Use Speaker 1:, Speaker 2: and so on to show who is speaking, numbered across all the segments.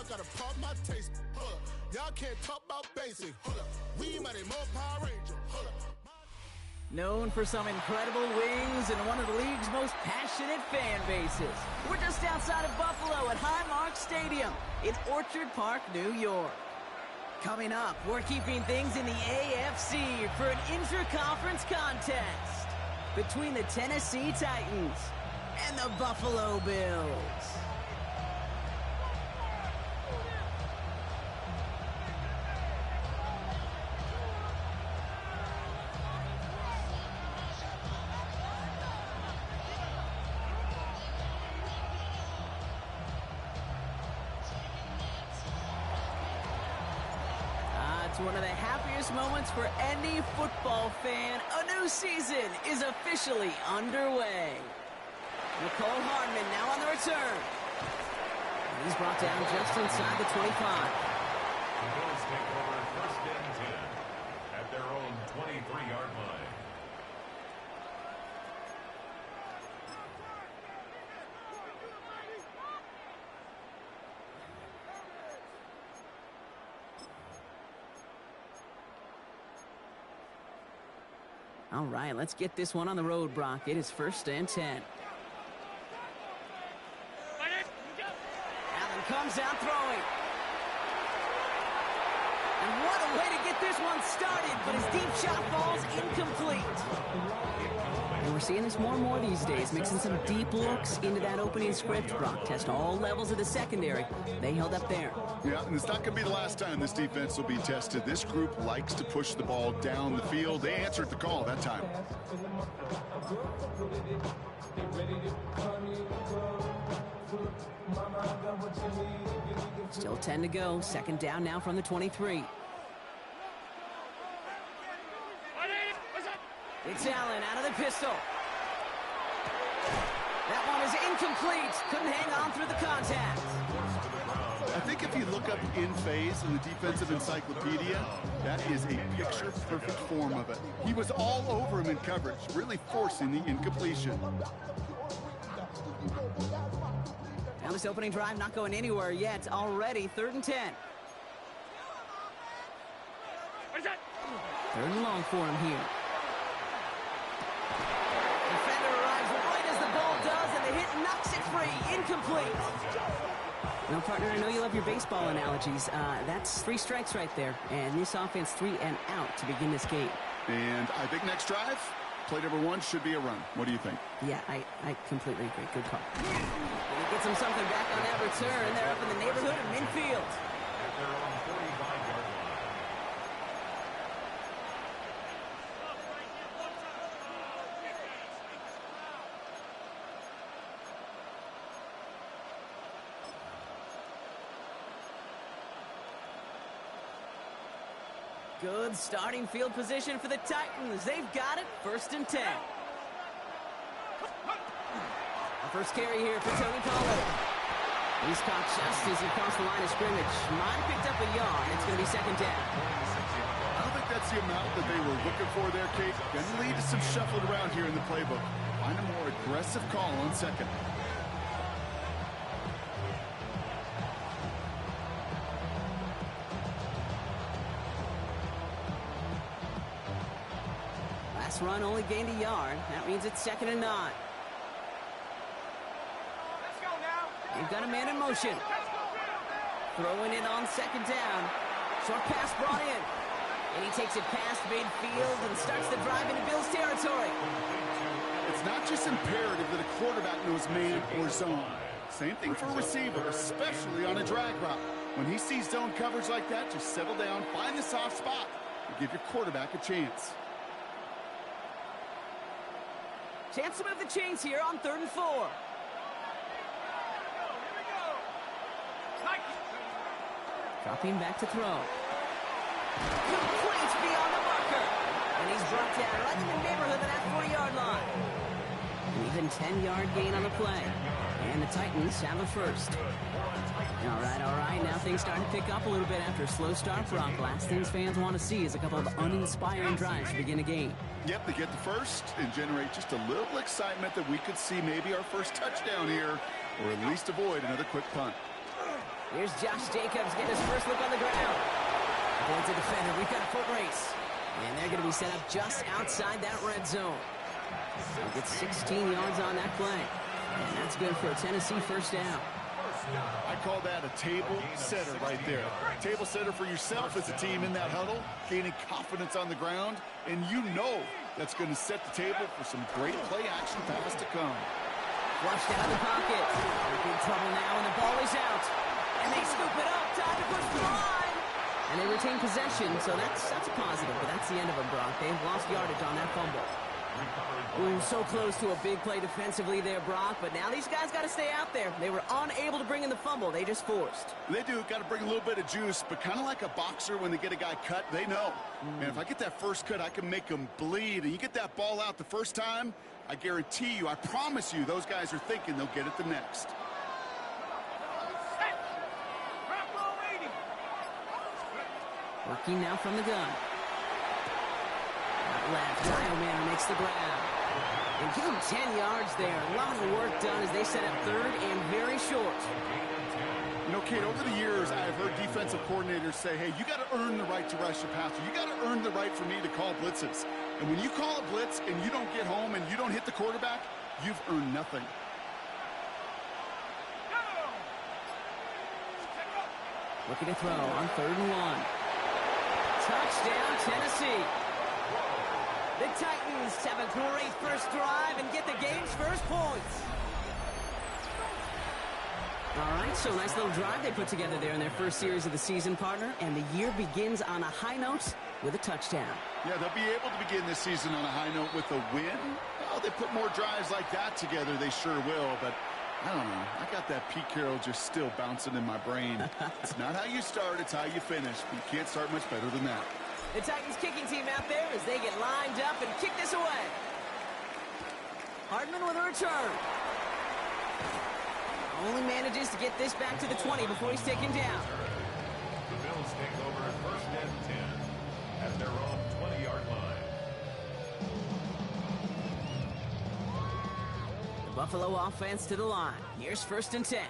Speaker 1: gotta pop my taste. Hold up. Y'all can't talk about basic. Hold up. We mighty more Power Ranger. Hold up.
Speaker 2: Known for some incredible wings and one of the league's most passionate fan bases. We're just outside of Buffalo at Highmark Stadium in Orchard Park, New York. Coming up, we're keeping things in the AFC for an intra-conference contest between the Tennessee Titans and the Buffalo Bills. It's one of the happiest moments for any football fan. A new season is officially underway. Nicole Hardman now on the return. And he's brought down just inside the 25.
Speaker 3: The Bills take over first and 10 at their own 23-yard line.
Speaker 2: All right, let's get this one on the road, Brock. It is first and 10. Allen comes out throwing. And what a way to get this one started, but his deep shot falls incomplete. And we're seeing this more and more these days, mixing some deep looks into that opening script. Brock test all levels of the secondary. They held up there.
Speaker 4: Yeah, and it's not going to be the last time this defense will be tested. This group likes to push the ball down the field. They answered the call that time.
Speaker 2: Still 10 to go. Second down now from the 23. It's Allen out of the pistol. That one is incomplete. Couldn't hang on through the contact.
Speaker 4: I think if you look up in phase in the defensive encyclopedia, that is a picture-perfect form of it. He was all over him in coverage, really forcing the incompletion.
Speaker 2: Now this opening drive not going anywhere yet. Already 3rd and 10. Third and long for him here. Defender arrives right as the ball does, and the hit knocks it free. Incomplete. Now, partner, I know you love your baseball analogies. That's 3 strikes right there. And this offense 3 and out to begin this game.
Speaker 4: And I think next drive, play number 1 should be a run. What do you think?
Speaker 2: Yeah, I completely agree. Good call. And he gets him something back on that return. They're up in the neighborhood of midfield.
Speaker 3: At their own 45-yard line.
Speaker 2: Good starting field position for the Titans. They've got it. 1st and 10. The first carry here for Tony Pollard. He's caught just as he crossed the line of scrimmage. Mine picked up a yard. It's going to be 2nd down.
Speaker 4: I don't think that's the amount that they were looking for there, Kate. Going to lead to some shuffled around here in the playbook. Find a more aggressive call on 2nd.
Speaker 2: Last run only gained a yard. That means it's 2nd and 9. They've got a man in motion. Throwing it on 2nd down. Short pass brought in. And he takes it past midfield and starts the drive into Bills territory.
Speaker 4: It's not just imperative that a quarterback knows man or zone. Same thing for a receiver, especially on a drag route. When he sees zone coverage like that, just settle down, find the soft spot, and give your quarterback a chance.
Speaker 2: Chance to move the chains here on 3rd and 4. Dropping back to throw. Complete beyond the marker. And he's brought down right in the neighborhood of that 40-yard line. An even 10-yard gain on the play. And the Titans have a first. All right. Now things starting to pick up a little bit after a slow start for Brock. Last things fans want to see is a couple of uninspiring drives to begin a game.
Speaker 4: Yep, they get the first and generate just a little excitement that we could see maybe our first touchdown here, or at least avoid another quick punt.
Speaker 2: Here's Josh Jacobs getting his first look on the ground. Avoids a defender. We've got a foot race. And they're going to be set up just outside that red zone. He'll get 16 yards on that play. And that's good for a Tennessee first down.
Speaker 4: I call that a table setter right there. Table setter for yourself as a team in that huddle, gaining confidence on the ground, and you know that's going to set the table for some great play-action pass to come.
Speaker 2: Flushed out of the pocket. They're in trouble now, and the ball is out. And they scoop it up. Time to push the line. And they retain possession, so that's a positive. But that's the end of them, Brock. They've lost yardage on that fumble. Ooh, so close to a big play defensively there, Brock. But now these guys got to stay out there. They were unable to bring in the fumble. They just forced.
Speaker 4: They do. Got to bring a little bit of juice, but kind of like a boxer when they get a guy cut, they know. Man, if I get that first cut, I can make them bleed. And you get that ball out the first time, I guarantee you, I promise you, those guys are thinking they'll get it the next.
Speaker 2: Working now from the gun. Not left. Kyle Manor makes the grab. And give him 10 yards there. A lot of work done as they set up third and very short.
Speaker 4: You know, Kate, over the years, I've heard defensive coordinators say, hey, you got to earn the right to rush the passer. You got to earn the right for me to call blitzes. And when you call a blitz and you don't get home and you don't hit the quarterback, you've earned nothing.
Speaker 2: Looking to throw on 3rd and 1. Touchdown, Tennessee. The Titans have a great first drive and get the game's first points. All right, so nice little drive they put together there in their first series of the season, partner. And the year begins on a high note with a touchdown.
Speaker 4: Yeah, they'll be able to begin this season on a high note with a win. Well, they put more drives like that together, they sure will. But I don't know. I got that Pete Carroll just still bouncing in my brain. It's not how you start, it's how you finish. But you can't start much better than that.
Speaker 2: The Titans kicking team out there as they get lined up and kick this away. Hardman with a return. Only manages to get this back to the 20 before he's taken down.
Speaker 3: The Bills take over at 1st and 10 at their own 20-yard line.
Speaker 2: The Buffalo offense to the line. Here's 1st and 10.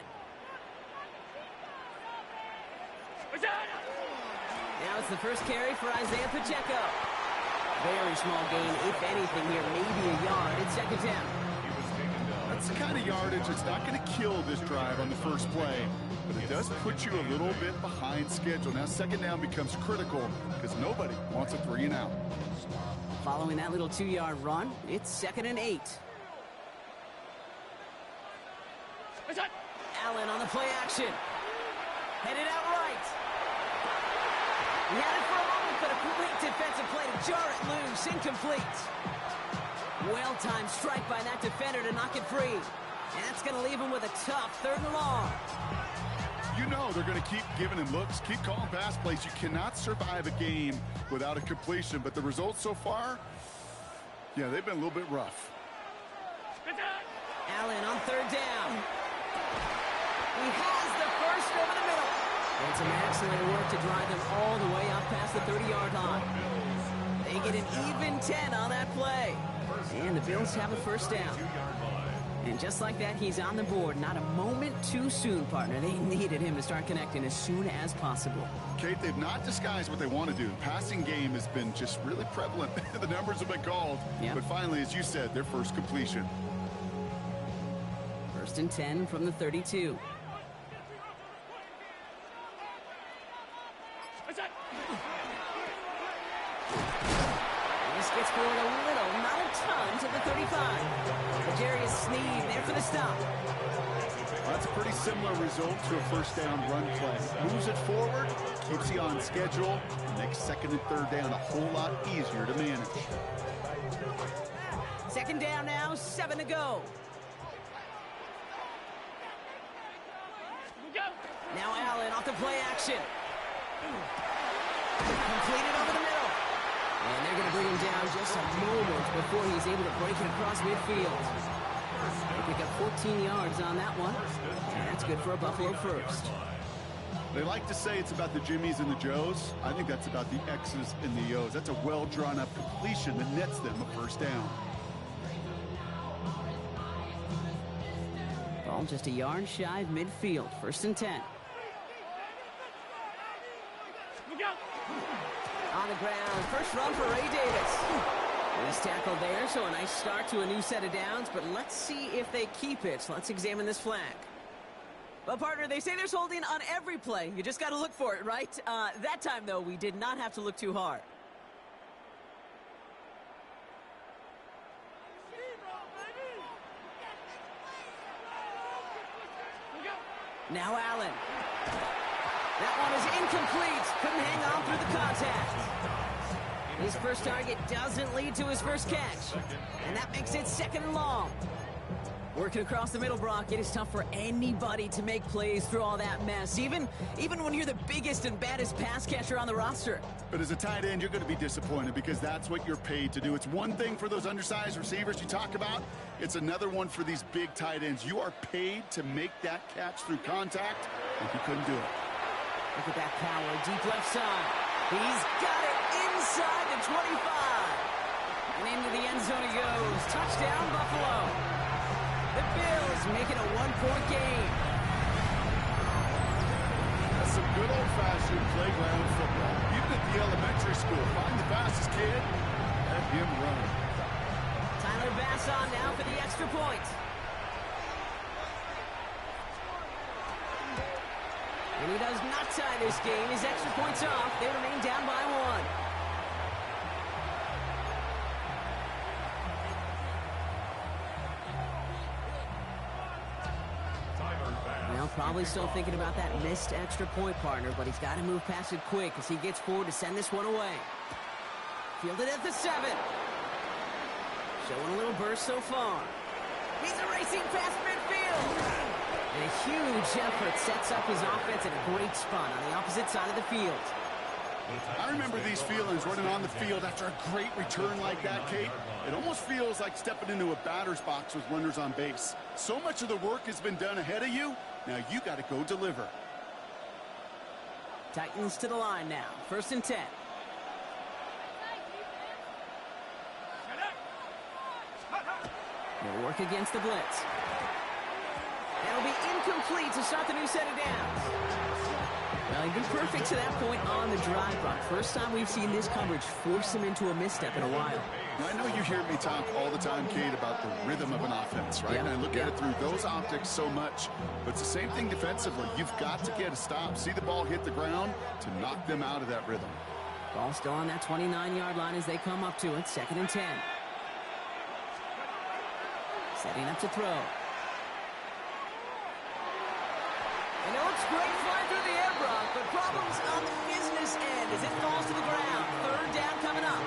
Speaker 2: Now it's the first carry for Isaiah Pacheco. Very small gain, if anything here, maybe a yard. It's 2nd down.
Speaker 4: That's the kind of yardage that's not going to kill this drive on the first play, but it does put you a little bit behind schedule. Now 2nd down becomes critical because nobody wants a 3 and out.
Speaker 2: Following that little 2-yard run, it's 2nd and 8. Allen on the play action. Headed out right. He had it for a moment, but a great defensive play to jar it loose. Incomplete. Well-timed strike by that defender to knock it free. And that's going to leave him with a tough 3rd and long.
Speaker 4: You know they're going to keep giving him looks, keep calling pass plays. You cannot survive a game without a completion, but the results so far, yeah, they've been a little bit rough.
Speaker 2: Allen on 3rd down. He has the first over the middle. And some excellent work to drive them all the way up past the 30-yard line. They get an even 10 on that play. And the Bills have a 1st down. And just like that, he's on the board. Not a moment too soon, partner. They needed him to start connecting as soon as possible.
Speaker 4: Kate, they've not disguised what they want to do. Passing game has been just really prevalent. The numbers have been called.
Speaker 2: Yep.
Speaker 4: But finally, as you said, their first completion.
Speaker 2: 1st and 10 from the 32. This gets forward a little, not a ton, to the 35. Jarius Sneed there for the stop.
Speaker 4: Well, that's a pretty similar result to a 1st down run play. Moves it forward, keeps you on schedule, makes 2nd and 3rd down a whole lot easier to manage.
Speaker 2: 2nd down now, 7 to go. Now Allen off the play action. Completed over the middle. And they're going to bring him down just a moment before he's able to break it across midfield. They pick up 14 yards on that one. And that's good for a Buffalo 1st.
Speaker 4: They like to say it's about the Jimmies and the Joes. I think that's about the X's and the O's. That's a well-drawn-up completion that nets them a 1st down.
Speaker 2: Ball just a yard shy of midfield. 1st and 10. On the ground, first run for Ray Davis. Nice tackle there, so a nice start to a new set of downs, but let's see if they keep it. So let's examine this flag. Well, partner, they say there's holding on every play. You just got to look for it, right? That time, though, we did not have to look too hard. Now Allen. That one is incomplete. Couldn't hang on through the contact. His first target doesn't lead to his first catch. And that makes it 2nd and long. Working across the middle, Brock, it is tough for anybody to make plays through all that mess, even when you're the biggest and baddest pass catcher on the roster.
Speaker 4: But as a tight end, you're going to be disappointed because that's what you're paid to do. It's one thing for those undersized receivers you talk about. It's another one for these big tight ends. You are paid to make that catch through contact, and he couldn't do it.
Speaker 2: Look at that power, deep left side. He's got it inside the 25. And into the end zone he goes. Touchdown, Buffalo. The Bills make it a 1-point game.
Speaker 4: That's some good old-fashioned playground football. Even at the elementary school, find the fastest kid, let him run.
Speaker 2: Tyler Bass on now for the extra point. And he does not tie this game. His extra points off. They remain down by 1. Well, probably still thinking about that missed extra point, partner, but he's got to move past it quick as he gets forward to send this one away. Fielded at the 7. Showing a little burst so far. He's racing past midfield. And a huge effort sets up his offense in a great spot on the opposite side of the field.
Speaker 4: I remember these feelings running on the field after a great return like that, Kate. It almost feels like stepping into a batter's box with runners on base. So much of the work has been done ahead of you. Now you got to go deliver.
Speaker 2: Titans to the line now. 1st and 10. They'll work against the blitz. That'll be incomplete to start the new set of downs. Well, he's been perfect to that point on the drive, Brock. First time we've seen this coverage force him into a misstep in a while.
Speaker 4: Now, I know you hear me talk all the time, Kate, about the rhythm of an offense, right? And I look at it through those optics so much. But it's the same thing defensively. You've got to get a stop, see the ball hit the ground to knock them out of that rhythm.
Speaker 2: Ball still on that 29-yard line as they come up to it. 2nd and 10. Setting up to throw. And it looks great flying through the air, Brock, but problems on the business end as it falls to the ground. 3rd down coming up.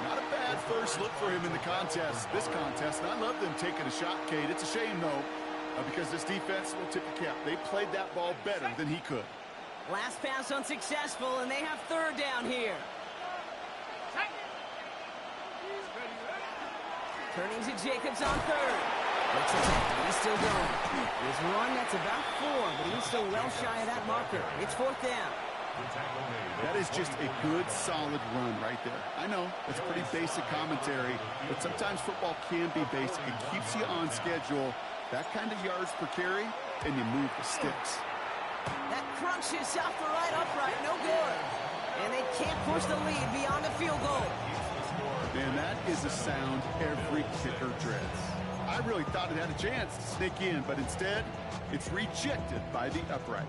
Speaker 4: Not a bad first look for him in the this contest, and I love them taking a shot, Kate. It's a shame, though, because this defense will tip the cap. They played that ball better than he could.
Speaker 2: Last pass unsuccessful, and they have 3rd down here. Turning to Jacobs on 3rd. He's still going. His run, that's about 4, but he's still well shy of that marker. It's 4th down.
Speaker 4: That is just a good, solid run right there. I know, it's pretty basic commentary, but sometimes football can be basic. It keeps you on schedule. That kind of yards per carry, and you move the sticks.
Speaker 2: That crunches off the right upright, no good. And they can't push the lead beyond the field goal.
Speaker 4: And that is a sound every kicker dreads. I really thought it had a chance to sneak in, but instead, it's rejected by the upright.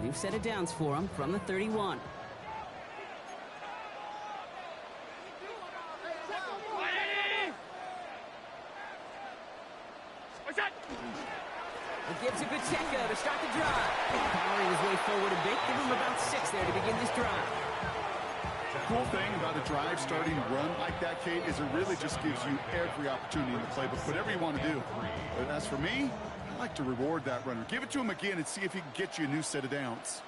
Speaker 2: New set of downs for him from the 31. It gives to Pacheco to start the drive. Powering his way forward a bit. Give him about 6 there to begin this drive.
Speaker 4: The cool thing about a drive starting run like that, Kate, is it really just gives you every opportunity in the playbook, whatever you want to do. But as for me, I like to reward that runner. Give it to him again and see if he can get you a new set of downs.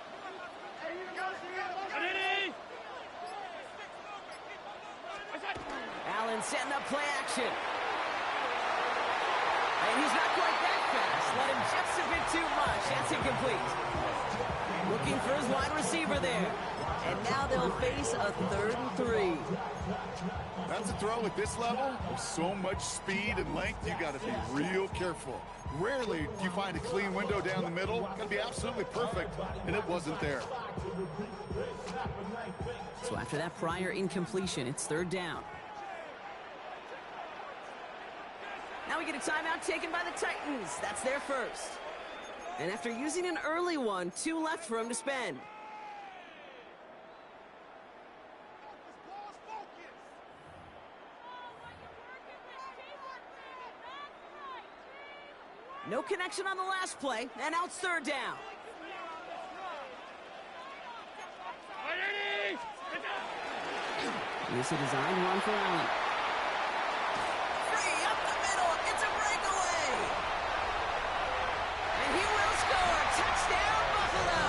Speaker 2: Allen setting up play action. And he's not quite that fast. Let him just a bit too much. That's incomplete. Looking for his wide receiver there. And now they'll face a 3rd and 3.
Speaker 4: That's a throw at this level. With so much speed and length, you got to be real careful. Rarely do you find a clean window down the middle. Got to be absolutely perfect, and it wasn't there.
Speaker 2: So after that prior incompletion, it's 3rd down. Now we get a timeout taken by the Titans. That's their first. And after using an early one, 2 left for him to spend. No connection on the last play, and now it's 3rd down. This is a designed run for Allen. Free up the middle, it's a breakaway. And he will score. Touchdown, Buffalo.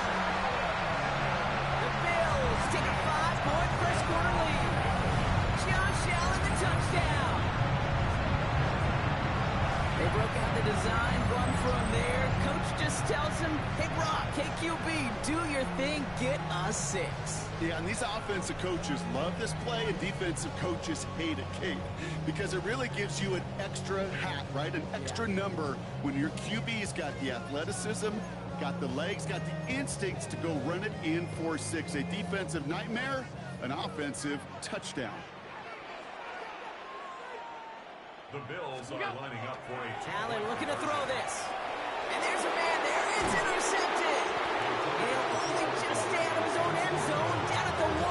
Speaker 2: The Bills take a 5-point first quarter lead. Josh Allen, the touchdown. They broke out the design run from there. Coach just tells him, hey, Brock, KQB, do your thing, get us 6.
Speaker 4: Yeah, and these offensive coaches love this play, and defensive coaches hate it, Kate, because it really gives you an extra hat, right? An extra number when your QB's got the athleticism, got the legs, got the instincts to go run it in for 6. A defensive nightmare, an offensive touchdown.
Speaker 3: The Bills are lining up for a...
Speaker 2: Allen looking to throw this. And there's a man there. It's intercepted. And he'll only just stay out of his own end zone down at the 1.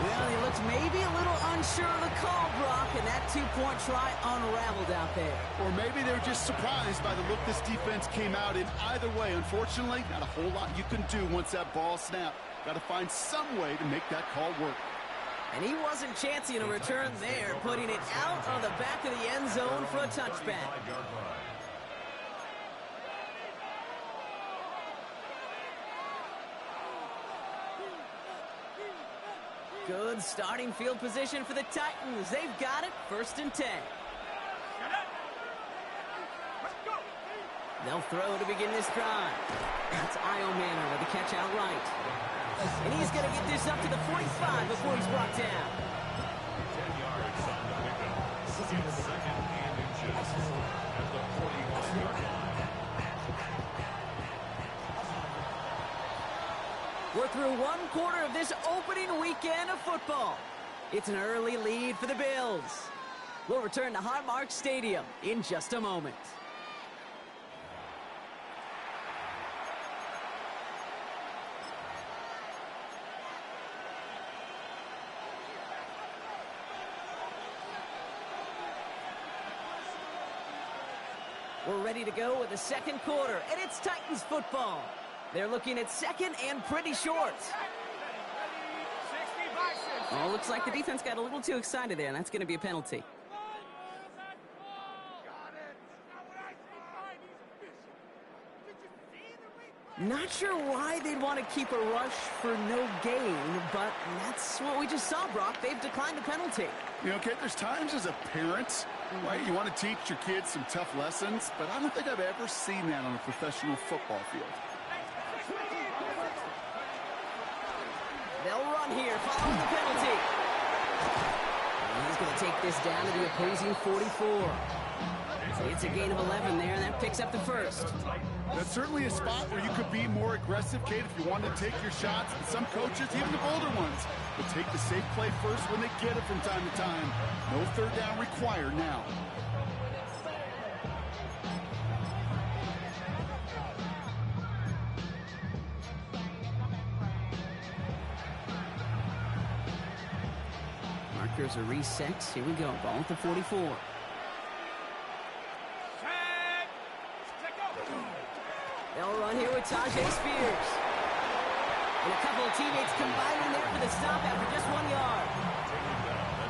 Speaker 2: Well, he looks maybe a little unsure of the call, Brock, and that 2-point try unraveled out there.
Speaker 4: Or maybe they're just surprised by the look this defense came out in. Either way, unfortunately, not a whole lot you can do once that ball snapped. Got to find some way to make that call work.
Speaker 2: And he wasn't chancing a return there, putting it out of the back of the end zone for a touchback. Good starting field position for the Titans. They've got it, 1st and 10. They'll throw to begin this drive. That's Io Manor with the catch outright. And he's going to get this up to the 45 before he's brought down.
Speaker 3: 10 yards on the pickup. It's 2nd and inches at the 41-yard line.
Speaker 2: We're through 1 quarter of this opening weekend of football. It's an early lead for the Bills. We'll return to Highmark Stadium in just a moment. We're ready to go with the 2nd quarter, and it's Titans football. They're looking at 2nd and pretty short. Oh, looks like the defense got a little too excited there, and that's going to be a penalty. Not sure why they'd want to keep a rush for no gain, but that's what we just saw, Brock. They've declined the penalty.
Speaker 4: You know, Kate, there's times as a parent, right, you want to teach your kids some tough lessons, but I don't think I've ever seen that on a professional football field.
Speaker 2: They'll run here following the penalty. And he's going to take this down to the opposing 44. So it's a gain of 11 there, and that picks up the 1st.
Speaker 4: That's certainly a spot where you could be more aggressive, Kate, if you wanted to take your shots. And some coaches, even the bolder ones, will take the safe play first when they get it from time to time. No 3rd down required now.
Speaker 2: Markers are reset. Here we go. Ball at the 44. They'll run here with Tajay Spears. And a couple of teammates combining there for the stop after just 1 yard.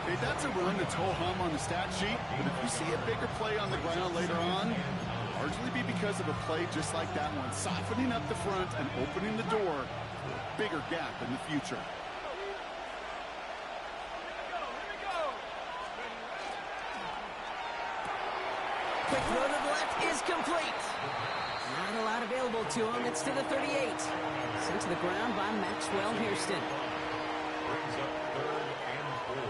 Speaker 4: Hey, that's a run that's ho-hum on the stat sheet, but if you see a bigger play on the ground later on, it'll largely be because of a play just like that one, softening up the front and opening the door for a bigger gap in the future.
Speaker 2: Quick throw to the left is complete. Not a lot available to him. It's to the 38. Sent to the ground by Maxwell Hairston.
Speaker 3: Brings up 3rd and 4.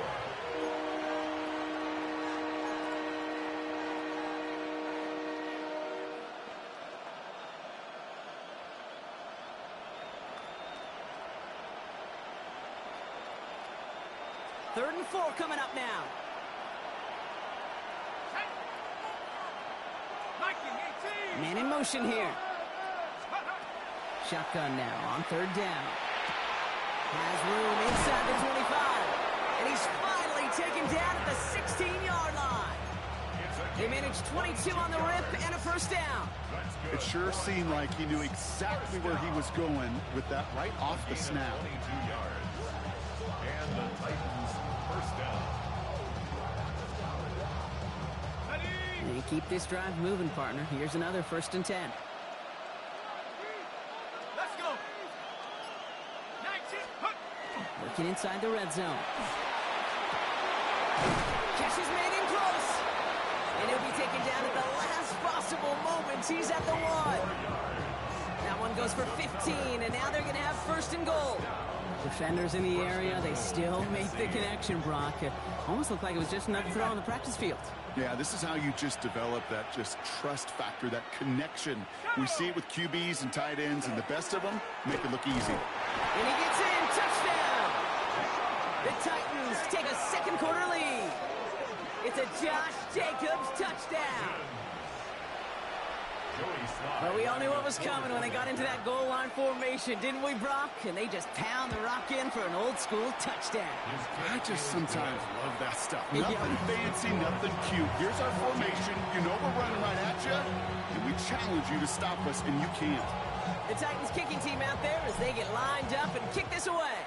Speaker 2: Third and 4 coming up now. Man in motion here. Shotgun now on 3rd down. Has room inside the 25. And he's finally taken down at the 16-yard line. They managed 22 on the rip and a first down.
Speaker 4: It sure seemed like he knew exactly where he was going with that right off the snap.
Speaker 3: 22 yards. And the Titans first down.
Speaker 2: They keep this drive moving, partner. Here's another 1st and 10.
Speaker 5: Let's go.
Speaker 2: Working inside the red zone. Catch is made in close. And he'll be taken down at the last possible moments. He's at the 1. That one goes for 15, and now they're going to have 1st and goal. Defenders in the area, they still make the connection, Brock. It almost looked like it was just another throw on the practice field.
Speaker 4: Yeah, this is how you just develop that just trust factor, that connection. We see it with QBs and tight ends, and the best of them make it look easy.
Speaker 2: And he gets in, touchdown! The Titans take a 2nd quarter lead. It's a Josh Jacobs touchdown. But we all knew what was coming when they got into that goal line formation, didn't we, Brock? And they just pound the rock in for an old-school touchdown.
Speaker 4: I just sometimes love that stuff. Nothing fancy, nothing cute. Here's our formation. You know we're running right at you, and we challenge you to stop us, and you can't.
Speaker 2: The Titans kicking team out there as they get lined up and kick this away.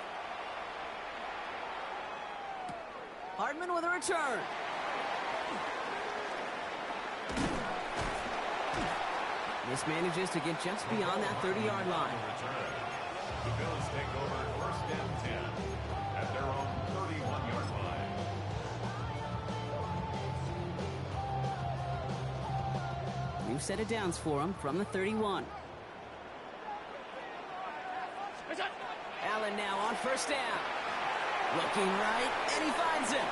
Speaker 2: Hardman with a return. This manages to get just beyond that 30-yard line.
Speaker 3: The Bills take over 1st and 10 at their own 31-yard line.
Speaker 2: New set of downs for him from the 31. Allen now on 1st down. Looking right, and he finds him.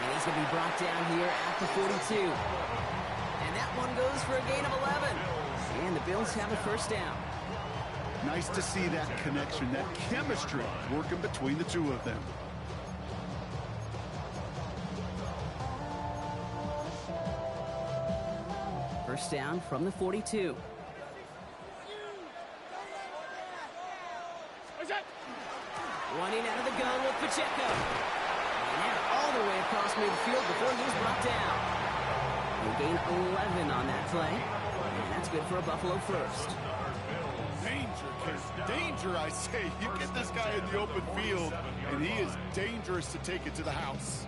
Speaker 2: And he's going to be brought down here at the 42. That one goes for a gain of 11. And the Bills have a 1st down.
Speaker 4: Nice to see that connection, that chemistry working between the two of them.
Speaker 2: First down from the 42. Running out of the gun with Pacheco. And they're all the way across midfield before he's brought down. They gain 11 on that play, and that's good for a Buffalo 1st.
Speaker 4: Danger, kid. Danger, I say. You get this guy in the open field, and he is dangerous to take it to the house.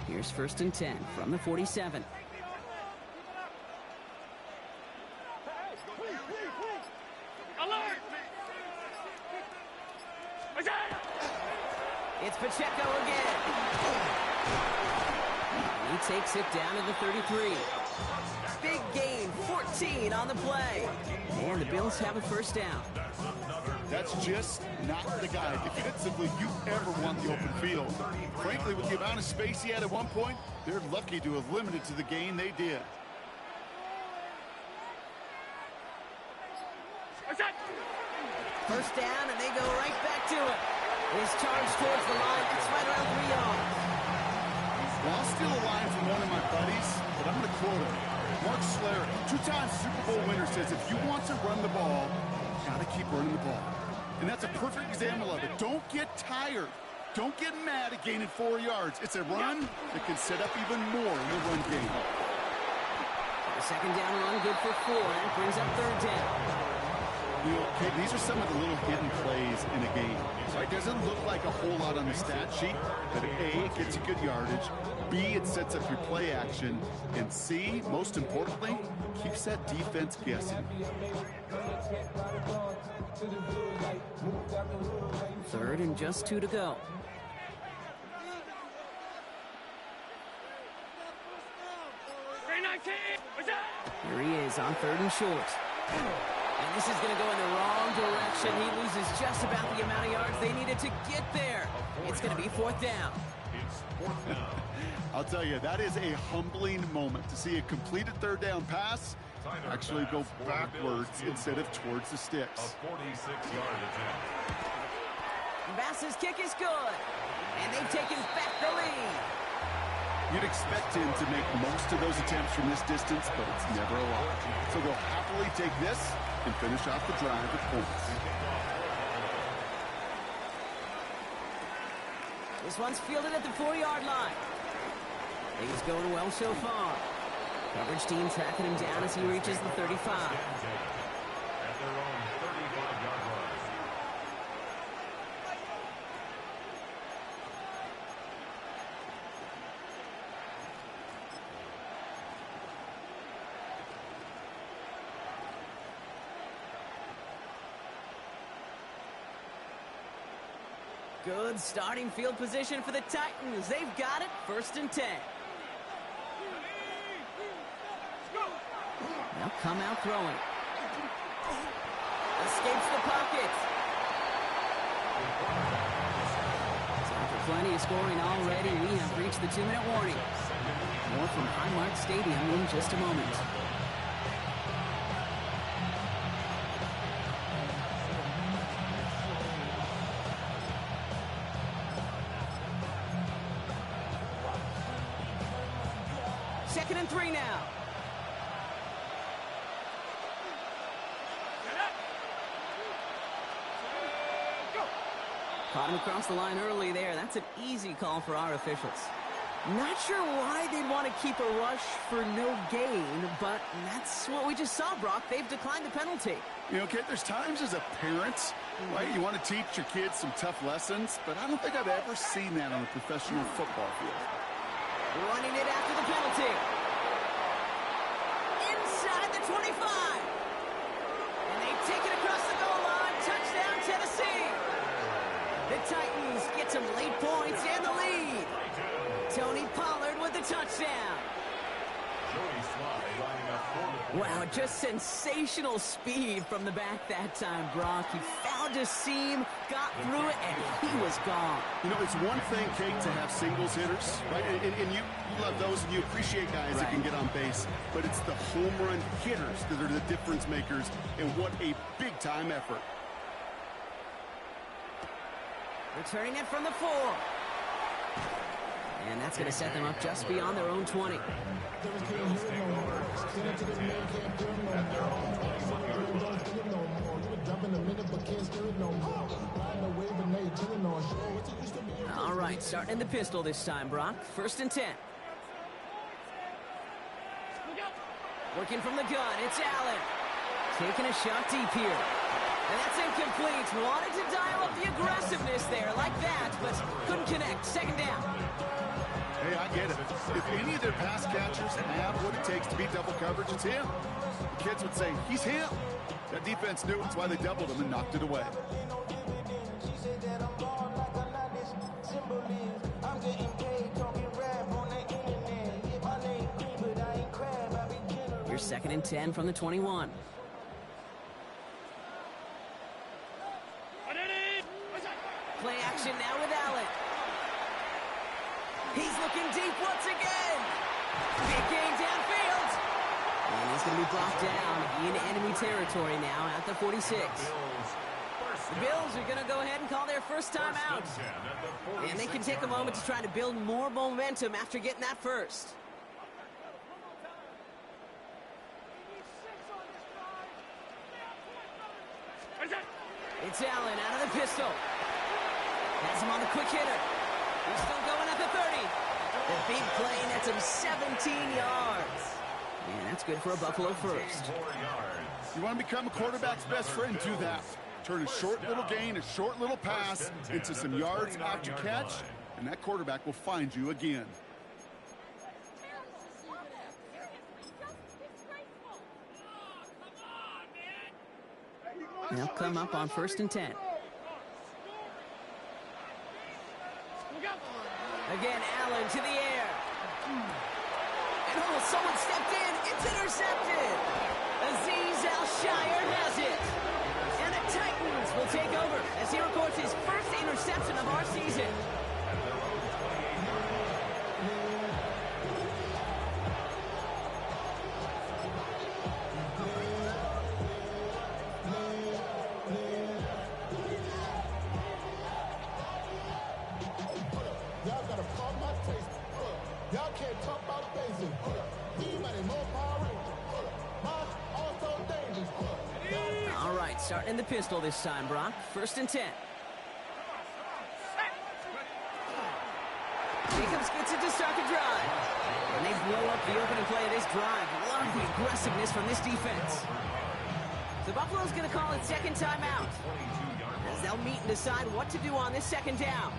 Speaker 2: Here's 1st and 10 from the 47. It's Pacheco again. He takes it down to the 33. Big gain, 14 on the play. And the Bills have a 1st down.
Speaker 4: That's just not the guy defensively you ever want the open field. Frankly, with the amount of space he had at one point, they're lucky to have limited to the gain they did.
Speaker 2: First down, and they go right back to it. His charge towards the line, that's right around 3 yards.
Speaker 4: Well, I'll steal a line from one of my buddies, but I'm going to quote him. Mark Slayer, 2-time Super Bowl winner, says if you want to run the ball, you got to keep running the ball. And that's a perfect example of it. Don't get tired. Don't get mad at gaining 4 yards. It's a run that can set up even more in the run game.
Speaker 2: The 2nd down run, good for 4, and it brings up 3rd down.
Speaker 4: Okay, these are some of the little hidden plays in a game. So it doesn't look like a whole lot on the stat sheet, but A, it gets you good yardage, B, it sets up your play action, and C, most importantly, keeps that defense guessing.
Speaker 2: 3rd and just 2 to go. Here he is on 3rd and short. And this is going to go in the wrong direction. He loses just about the amount of yards they needed to get there. It's going to be 4th down.
Speaker 3: It's 4th down.
Speaker 4: I'll tell you, that is a humbling moment to see a completed 3rd down pass actually go backwards instead of towards the sticks.
Speaker 3: A 46-yard attempt.
Speaker 2: Bass's kick is good. And they've taken back the lead.
Speaker 4: You'd expect him to make most of those attempts from this distance, but it's never a lot. So they'll happily take this and finish off the drive with points.
Speaker 2: This one's fielded at the 4-yard line. Things going well so far. Coverage team tracking him down as he reaches the 35.
Speaker 3: At their own 35-yard line.
Speaker 2: Good starting field position for the Titans. They've got it, 1st and 10. Now come out throwing. Escapes the pocket. Time for plenty of scoring already. We have reached the 2-minute warning. More from Highmark Stadium in just a moment. Second and 3 now. Caught him across the line early there. That's an easy call for our officials. Not sure why they'd want to keep a rush for no gain, but that's what we just saw, Brock. They've declined the penalty.
Speaker 4: You know, Kate, there's times as a parent, right, you want to teach your kids some tough lessons, but I don't think I've ever seen that on a professional football field.
Speaker 2: Running it after the penalty. Inside the 25. And they take it across the goal line. Touchdown, Tennessee. The Titans get some late points and the lead. Tony Pollard with the touchdown. Wow, just sensational speed from the back that time, Brock. He found a seam, got through it, and he was gone.
Speaker 4: You know, it's one thing, Kate, to have singles hitters, right? And you love those, and you appreciate guys that can get on base. But it's the home run hitters that are the difference makers, and what a big-time effort.
Speaker 2: Returning it from the 4. And that's going to set them up just beyond their own 20. All right, starting in the pistol this time, Brock. 1st and 10. Working from the gun, it's Allen. Taking a shot deep here. And that's incomplete. Wanted to dial up the aggressiveness there like that, but couldn't connect. 2nd down.
Speaker 4: Hey, I get it. If any of their pass catchers have what it takes to beat double coverage, it's him. The kids would say, he's him. That defense knew it's why they doubled him and knocked it away.
Speaker 2: Here's 2nd and 10 from the 21. Play action now with Allen. He's looking deep once again. Big gain downfield. And he's going to be brought down in enemy territory now at the 46. The Bills are going to go ahead and call their first time out. And they can take a moment to try to build more momentum after getting that first. It's Allen out of the pistol. Has him on the quick hitter. He's still going at the 30. The big play nets him 17 yards. And that's good for a Buffalo first.
Speaker 4: You want to become a quarterback's best friend, do that. Turn a short little gain, a short little pass into some yards after catch, and that quarterback will find you again.
Speaker 2: They'll come up on 1st and 10. Again, Allen to the air. And Someone stepped in. It's intercepted. Azeez Al-Shire has it. And the Titans will take over as he records his first interception of our season.
Speaker 1: Y'all gotta pump my taste. Y'all can't talk about basic. We money more power. Also dangerous.
Speaker 2: All right, starting in the pistol this time, Brock. 1st and 10. Jacobs gets it to start the drive. And they blow up the opening play of this drive. Love the aggressiveness from this defense. So Buffalo's going to call it second timeout, as they'll meet and decide what to do on this 2nd down.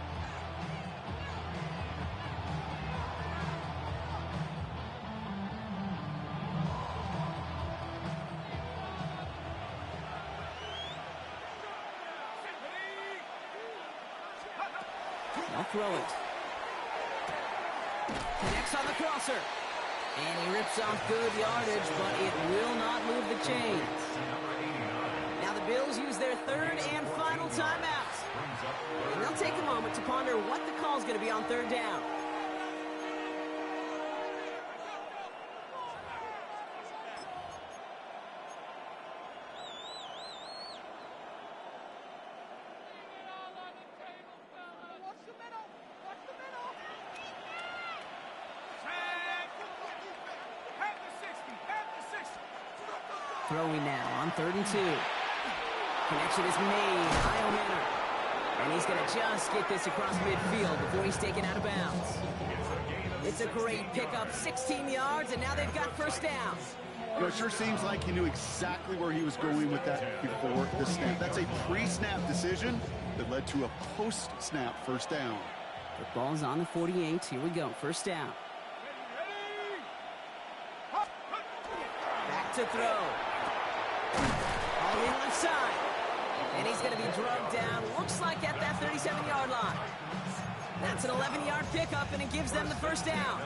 Speaker 2: They'll throw it. Connects on the crosser. And he rips off good yardage, but it will not move the chains. Now the Bills use their 3rd and final timeout. And they'll take a moment to ponder what the call is going to be on 3rd down. Throwing now on 3rd and 2. Connection is made. High manner. And he's going to just get this across midfield before he's taken out of bounds. It's a great pickup, 16 yards, and now they've got 1st down.
Speaker 4: You know, it sure seems like he knew exactly where he was going with that before the snap. That's a pre-snap decision that led to a post-snap 1st down.
Speaker 2: The ball's on the 48. Here we go. 1st down. Back to throw. All in left side. And he's going to be drugged down. Looks like at that 37-yard line. That's an 11-yard pickup, and it gives them the 1st down.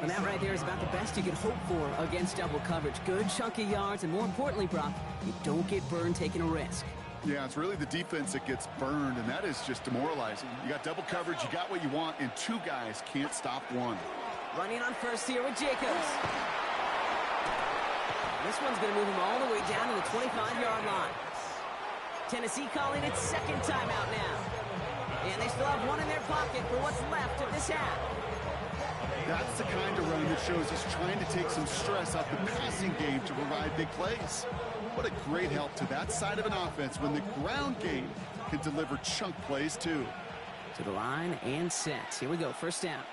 Speaker 2: And that right there is about the best you can hope for against double coverage. Good chunky yards, and more importantly, Brock, you don't get burned taking a risk.
Speaker 4: Yeah, it's really the defense that gets burned, and that is just demoralizing. You got double coverage, you got what you want, and 2 guys can't stop one.
Speaker 2: Running on 1st here with Jacobs. This one's going to move him all the way down to the 25-yard line. Tennessee calling it 2nd timeout now. And they still have 1 in their pocket for what's left of this half.
Speaker 4: That's the kind of run that shows he's trying to take some stress off the passing game to provide big plays. What a great help to that side of an offense when the ground game can deliver chunk plays too.
Speaker 2: To the line and set. Here we go. 1st down.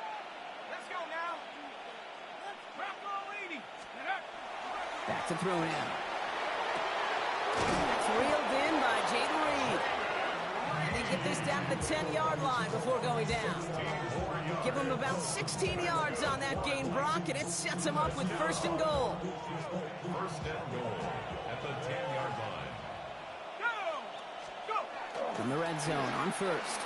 Speaker 3: Let's go now. Let's rock, lady.
Speaker 2: Back to throw now. It's reeled in by Jaden Reed. And they get this down to the 10-yard line before going down. Give them about 16 yards on that gain, Brock, and it sets them up with 1st and goal.
Speaker 3: 1st and goal at the 10-yard line. Go!
Speaker 2: From the red zone on 1st.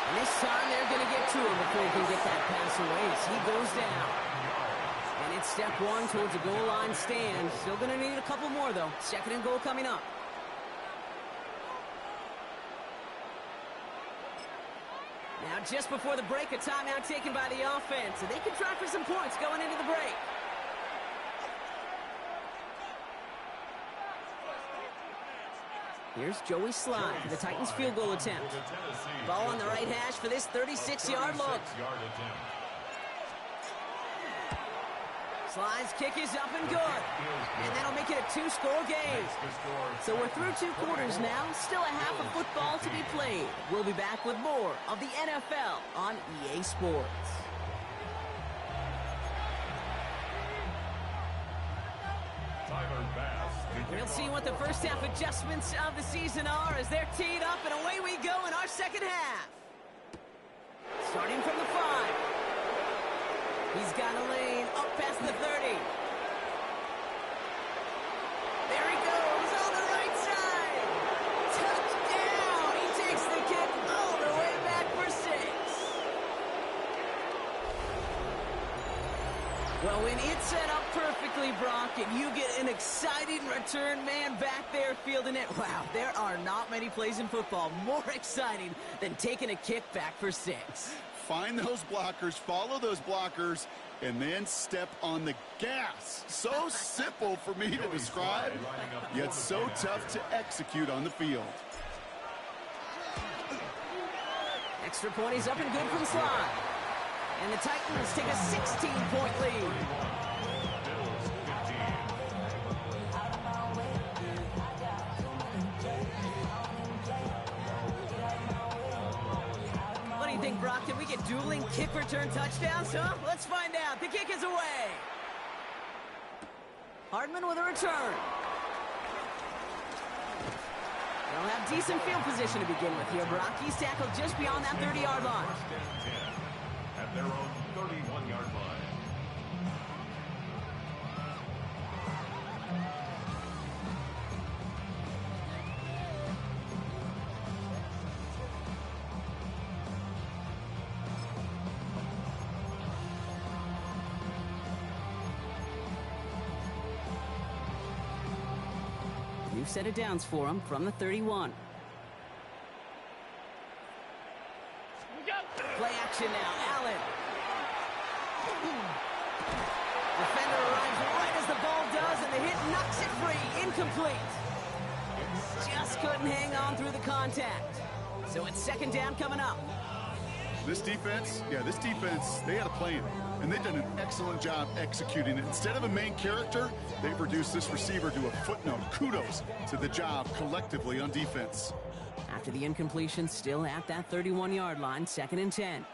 Speaker 2: And this time they're going to get to him before he can get that pass away as he goes down. And it's step 1 towards a goal line stand. Still going to need a couple more, though. 2nd and goal coming up. Now, just before the break, a timeout taken by the offense. And they can try for some points going into the break. Here's Joey Slye for the Titans field goal attempt. Ball on the right hash for this 36-yard look. Slye's kick is up and good. And that'll make it a 2-score game. So we're through 2 quarters now. Still a half of football to be played. We'll be back with more of the NFL on EA Sports. We'll see what the first half adjustments of the season are as they're teed up, and away we go in our 2nd half. Starting from the 5. He's got a lane up past the 30. There he goes on the right side. Touchdown! He takes the kick all the way back for 6. Well, Oh, and it's set up perfectly, Brock, and you get an exciting return man back there fielding it. Wow, there are not many plays in football more exciting than taking a kick back for 6.
Speaker 4: Find those blockers, follow those blockers, and then step on the gas. So simple for me to describe, yet so tough to execute on the field.
Speaker 2: Extra point is up and good from Slide. And the Titans take a 16-point lead. What do you think, Brock? Can we get dueling kick return touchdowns, huh? Let's find out. The kick is away. Hardman with a return. They'll have decent field position to begin with here, Brock. He's tackled just beyond that 30-yard line.
Speaker 3: At their own 31-yard line.
Speaker 2: New set of downs for him from the 31. Play action now, Allen. Defender arrives right as the ball does, and the hit knocks it free. Incomplete. Just couldn't hang on through the contact. So it's second down coming up.
Speaker 4: This defense, they had a plan, and they've done an excellent job executing it. Instead of a main character, they've reduced this receiver to a footnote. Kudos to the job collectively on defense.
Speaker 2: After the incompletion, still at that 31-yard line, second and 10.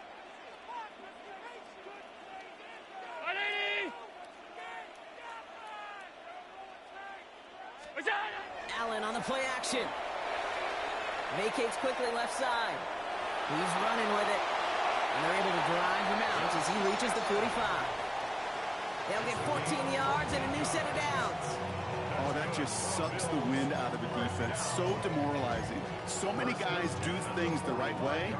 Speaker 2: Allen on the play action. Vacates quickly left side. He's running with it. And they're able to drive him out as he reaches the 45. They'll get 14 yards and a new set of downs.
Speaker 4: Oh, that just sucks the wind out of the defense. So demoralizing. So many guys do things the right way,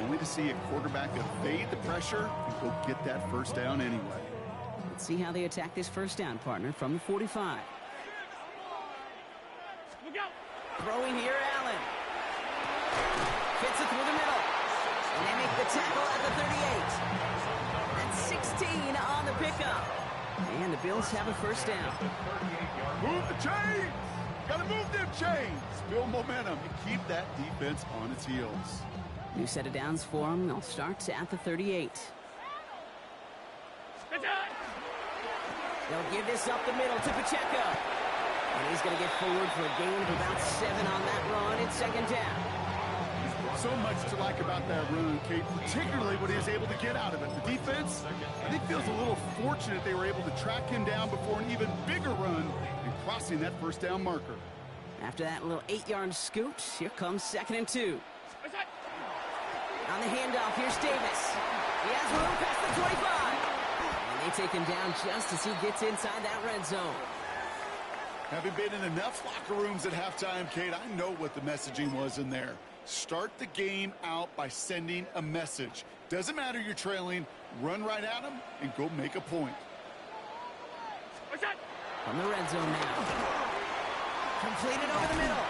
Speaker 4: only to see a quarterback evade the pressure and go get that first down anyway.
Speaker 2: Let's see how they attack this first down, partner, from the 45. Throwing here, Allen. Fits it through the middle. And they make the tackle at the 38. That's 16 on the pickup. And the Bills have a first down.
Speaker 4: Move the chains! Gotta move them chains! Build momentum and keep that defense on its heels.
Speaker 2: New set of downs for them. They'll start at the 38. They'll give this up the middle to Pacheco. And he's going to get forward for a gain of about 7 on that run. It's second down.
Speaker 4: So much to like about that run, Kate, particularly what he was able to get out of it. The defense, I think, feels a little fortunate they were able to track him down before an even bigger run and crossing that first down marker.
Speaker 2: After that little 8-yard scoot, here comes second and 2. On the handoff, here's Davis. He has room past the 25. And they take him down just as he gets inside that red zone.
Speaker 4: Having been in enough locker rooms at halftime, Kate, I know what the messaging was in there. Start the game out by sending a message. Doesn't matter you're trailing, run right at them and go make a point.
Speaker 2: From the red zone now. Completed over the middle.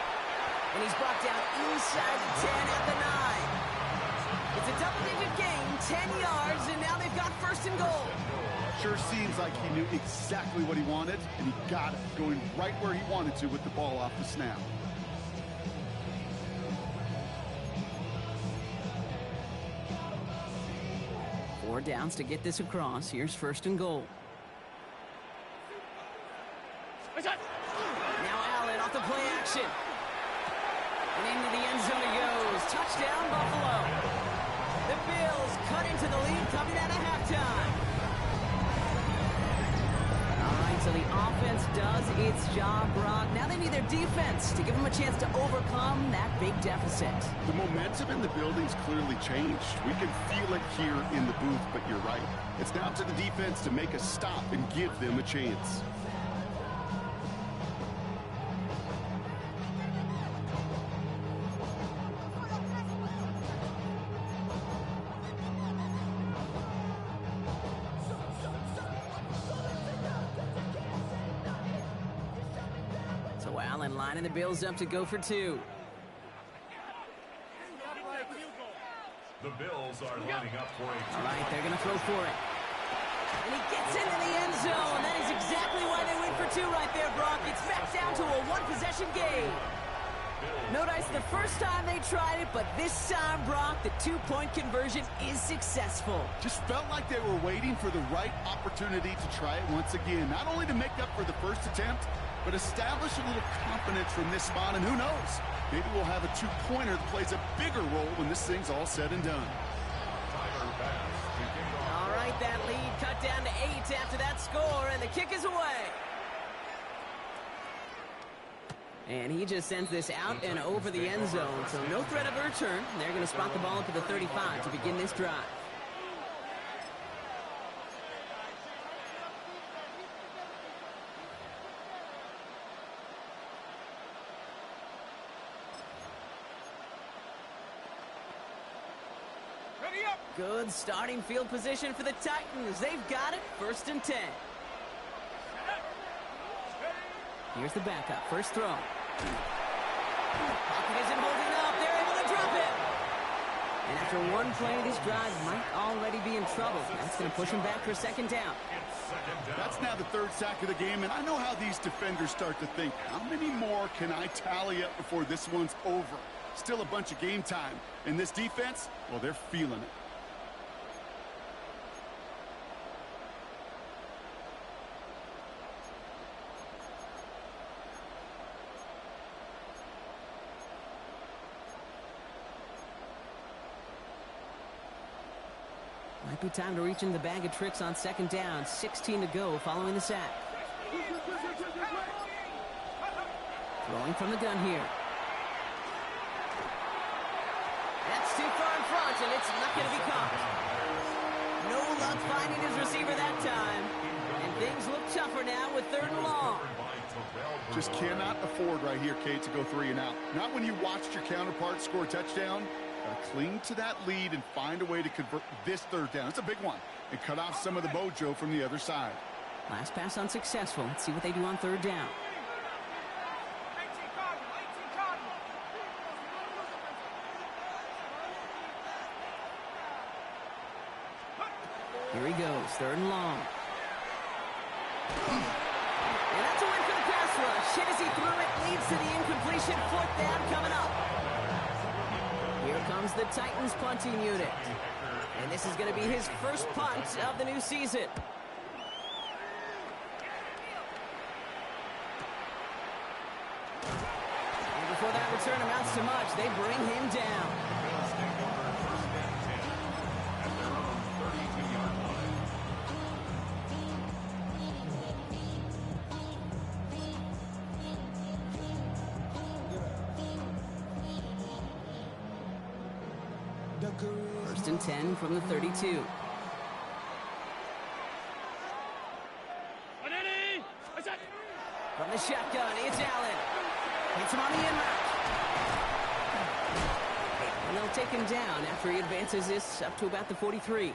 Speaker 2: And he's brought down inside the 10 at the 9. It's a double-digit gain, 10 yards, and now they've got first and goal.
Speaker 4: Sure seems like he knew exactly what he wanted, and he got it, going right where he wanted to with the ball off the snap.
Speaker 2: Four downs to get this across. Here's first and goal. Now Allen off the play action. And into the end zone he goes. Touchdown, Buffalo. The Bills cut into the lead coming out of halftime. All right, so the offense does its job, Brock. Now they need their defense to give them a chance to overcome that big deficit.
Speaker 4: The momentum in the building's clearly changed. We can feel it here in the booth, but you're right. It's now to the defense to make a stop and give them a chance.
Speaker 2: Allen lining the Bills up to go for two.
Speaker 3: The Bills are lining up for a
Speaker 2: All right, they're going to throw for it. And he gets into the end zone. That is exactly why they went for two right there, Brock. It's back down to a one-possession game. Notice the first time they tried it, but this time, Brock, the two-point conversion is successful.
Speaker 4: Just felt like they were waiting for the right opportunity to try it once again. Not only to make up for the first attempt, but establish a little confidence from this spot. And who knows, maybe we'll have a two-pointer that plays a bigger role when this thing's all said and done.
Speaker 2: All right, that lead cut down to 8 after that score, and the kick is away. And he just sends this out and over the end zone, so no threat of a return. They're going to spot the ball up at the 35 to begin this drive. Good starting field position for the Titans. They've got it, 1st and 10. Here's the backup, first throw. Pocket isn't holding up. They're able to drop it. And after one play, this drive might already be in trouble. That's going to push him back for 2nd down.
Speaker 4: That's now the 3rd sack of the game, and I know how these defenders start to think. How many more can I tally up before this one's over? Still a bunch of game time. And this defense, well, they're feeling it.
Speaker 2: Might be time to reach in the bag of tricks on 2nd down. 16 to go following the sack. Throwing from the gun here. That's too far in front, and it's not going to be caught. No luck finding his receiver that time. And things look tougher now with 3rd and long.
Speaker 4: Just cannot afford right here, Kate, to go 3 and out. Not when you watched your counterpart score a touchdown. Got to cling to that lead and find a way to convert this 3rd down. It's a big one. And cut off some of the mojo from the other side.
Speaker 2: Last pass unsuccessful. Let's see what they do on 3rd down. Here he goes, 3rd and long. And that's a win for the pass rush. Hit as he threw it, leads to the incompletion. 4th down coming up. Here comes the Titans punting unit. And this is going to be his first punt of the new season. And before that return amounts to much, they bring him down. First and 10 from the 32. From the shotgun, it's Allen. Hits him on the in route. And they'll take him down after he advances this up to about the 43.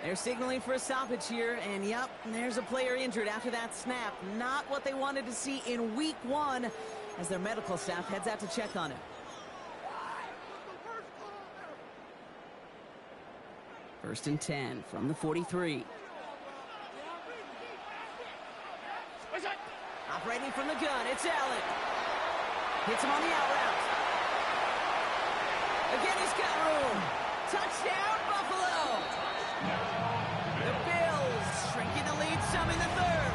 Speaker 2: They're signaling for a stoppage here, and yep, there's a player injured after that snap. Not what they wanted to see in week 1 as their medical staff heads out to check on him. First and 10 from the 43. Operating from the gun, it's Allen. Hits him on the out route. Again, he's got room. Touchdown, Buffalo. The Bills shrinking the lead some in the 3rd.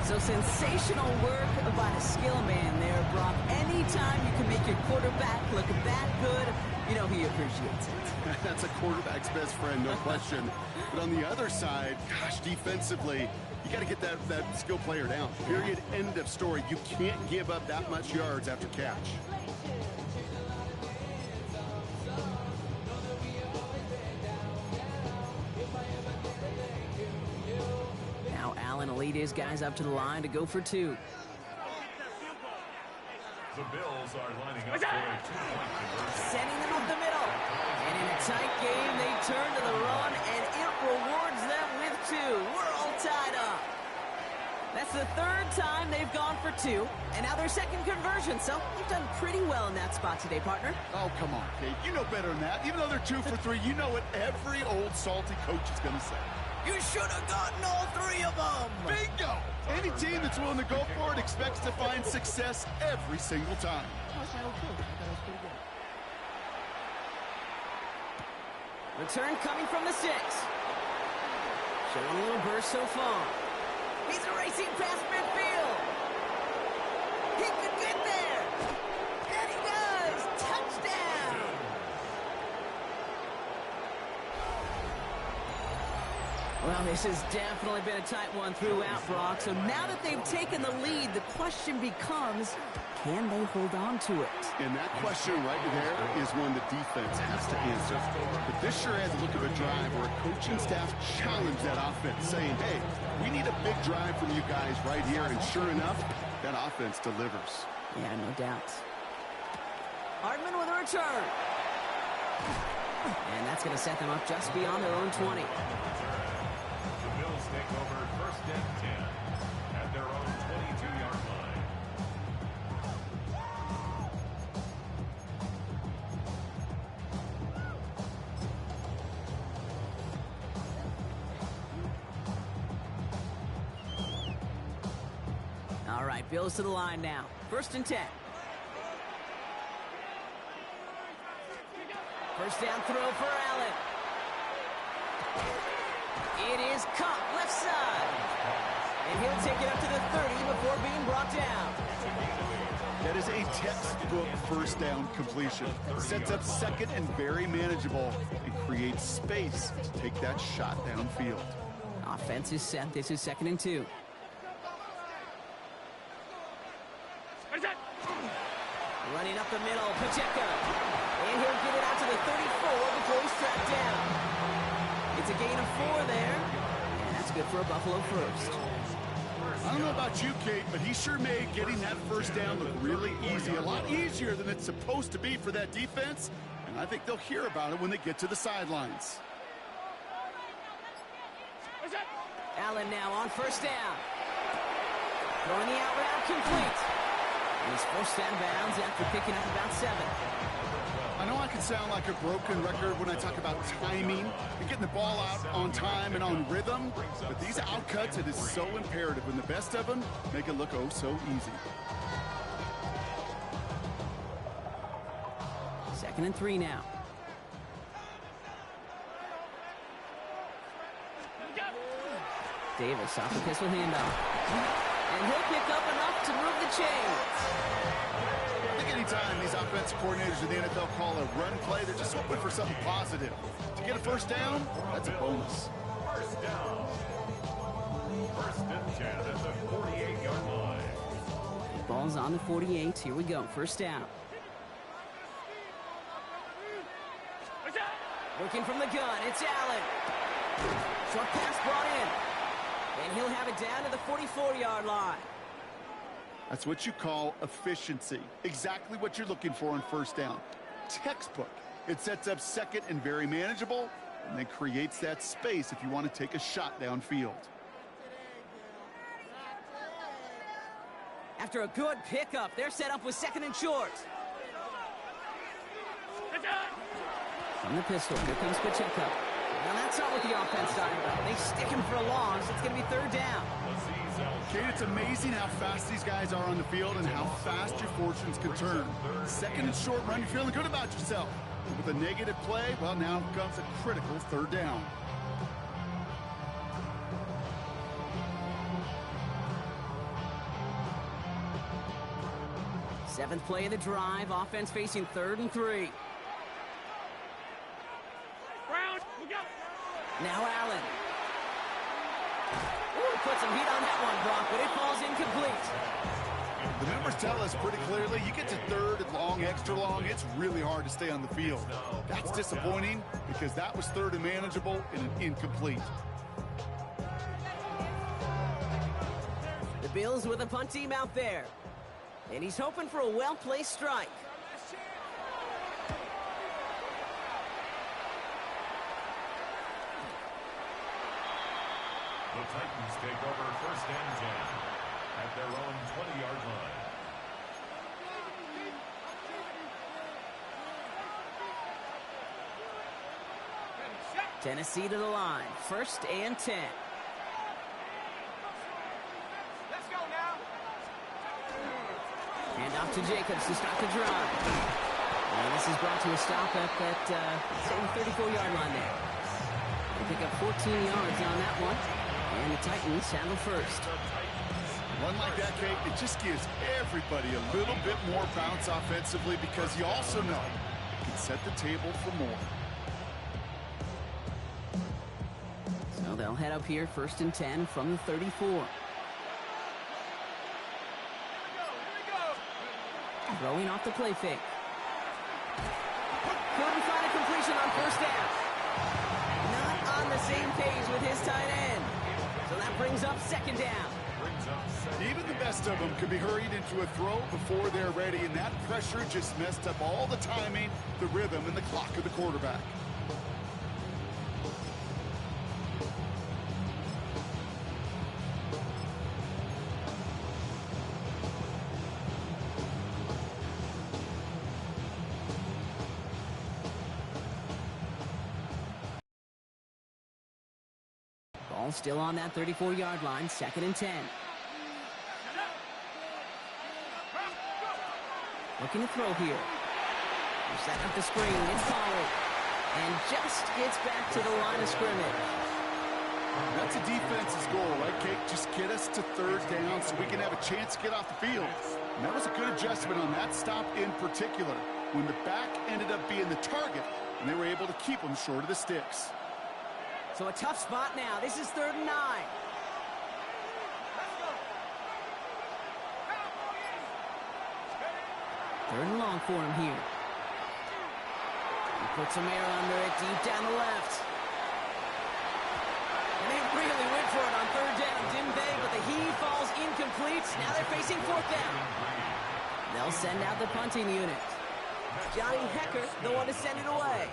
Speaker 2: So sensational work by the skill man there, Brock. Anytime you can make your quarterback look that good, you know he appreciates it.
Speaker 4: That's a quarterback's best friend, no question. But on the other side, gosh, defensively, you got to get that skill player down. Period. End of story. You can't give up that much yards after catch.
Speaker 2: Now Allen will lead his guys up to the line to go for 2.
Speaker 3: The Bills are lining up for a 2-point conversion.
Speaker 2: Sending them up the middle. And in a tight game, they turn to the run, and it rewards them with 2. We're all tied up. That It's the third time they've gone for two, and now their second conversion, so they've done pretty well in that spot today, partner.
Speaker 4: Oh, come on, Kate. You know better than that. Even though they're 2 for 3, you know what every old salty coach is going to say.
Speaker 2: You should have gotten all three of them!
Speaker 4: Bingo! Any team that's willing to go for it expects to find success every single time.
Speaker 2: That was my old coach. I thought that was pretty good. Return coming from the 6. Showing a little burst so far. He's racing past midfield. He could get there. And he does. Touchdown. Well, this has definitely been a tight one throughout, Brock. So now that they've taken the lead, the question becomes, can they hold on to it?
Speaker 4: And that question right there is one the defense has to answer. But this sure has a look of a drive where a coaching staff challenged that offense, saying, hey, we need a big drive from you guys right here. And sure enough, that offense delivers.
Speaker 2: Yeah, no doubt. Hardman with a return. And that's going to set them up just beyond their own 20.
Speaker 3: The Bills take over first and 10 at their own 22-yard line.
Speaker 2: All right, Bills to the line now. First and 10. First down throw for Allen. It is caught left side. And he'll take it up to the 30 before being brought down.
Speaker 4: That is a textbook first down completion. Sets up second and very manageable and creates space to take that shot downfield.
Speaker 2: Offense is set. This is 2nd and 2. Running up the middle, Pacheco. And he'll get it out to the 34 before he's tracked down. It's a gain of 4 there. And that's good for a Buffalo first.
Speaker 4: I don't know about you, Kate, but he sure made getting that first down look really easy. A lot easier than it's supposed to be for that defense. And I think they'll hear about it when they get to the sidelines.
Speaker 2: Allen now on first down. Throwing the out route complete. And he's forced out of bounds after picking up about 7.
Speaker 4: I know I can sound like a broken record when I talk about timing and getting the ball out on time and on rhythm, but these outcuts, it is so imperative, and the best of them make it look oh so easy.
Speaker 2: 2nd and 3 now. Davis off the pistol handoff. And he'll pick up enough to move the chains.
Speaker 4: I think anytime these offensive coordinators in the NFL call a run play, they're just hoping for something positive. To get a first down, that's a bonus.
Speaker 3: First down. First and 10 at the 48-yard line.
Speaker 2: Ball's on the 48. Here we go. First down. Working from the gun. It's Allen. Short pass brought in. And he'll have it down to the 44-yard line.
Speaker 4: That's what you call efficiency. Exactly what you're looking for on first down. Textbook. It sets up second and very manageable, and then creates that space if you want to take a shot downfield.
Speaker 2: After a good pickup, they're set up with 2nd and short. From the pistol, here comes Pacheco. Now that's not what the offense talking about. They stick him for a loss. It's going to be 3rd down.
Speaker 4: Kate, it's amazing how fast these guys are on the field and how fast your fortunes can turn. 2nd and short run, you're feeling good about yourself. With a negative play, well, now comes a critical 3rd down.
Speaker 2: Seventh play of the drive. Offense facing 3rd and 3. Now Allen. Ooh, put some heat on that one, Brock, but it falls incomplete.
Speaker 4: The numbers tell us pretty clearly, you get to 3rd and long, extra long, it's really hard to stay on the field. That's disappointing because that was 3rd and manageable and an incomplete.
Speaker 2: The Bills with a punt team out there. And he's hoping for a well-placed strike.
Speaker 3: The Titans take over first and 10 at their own 20-yard line.
Speaker 2: Tennessee to the line. 1st and 10.
Speaker 5: Let's go now.
Speaker 2: Hand off to Jacobs to start the drive. And this is brought to a stop at that same 34-yard line there. They pick up 14 yards on that one. And the Titans handle first.
Speaker 4: One like that, Kate, it just gives everybody a little bit more bounce offensively because you also know it can set the table for more.
Speaker 2: So they'll head up here 1st and 10 from the 34. Throwing off the play fake. Couldn't find a completion on 1st down. Not on the same page with his tight end. So that brings up 2nd down.
Speaker 4: Even the best of them could be hurried into a throw before they're ready, and that pressure just messed up all the timing, the rhythm, and the clock of the quarterback.
Speaker 2: Ball still on that 34-yard line, 2nd and 10. Looking to throw here. Set up the screen. It's Pollard. And just gets back to the line of scrimmage.
Speaker 4: That's a defense's goal, right, Kate? Just get us to 3rd down so we can have a chance to get off the field. And that was a good adjustment on that stop in particular, when the back ended up being the target, and they were able to keep them short of the sticks.
Speaker 2: So a tough spot now. This is 3rd and 9. 3rd and long for him here. He puts some air under it deep down the left. And they really went for it on 3rd down, didn't they? But the heave falls incomplete. Now they're facing 4th down. They'll send out the punting unit. Johnny Hecker, the one to send it away.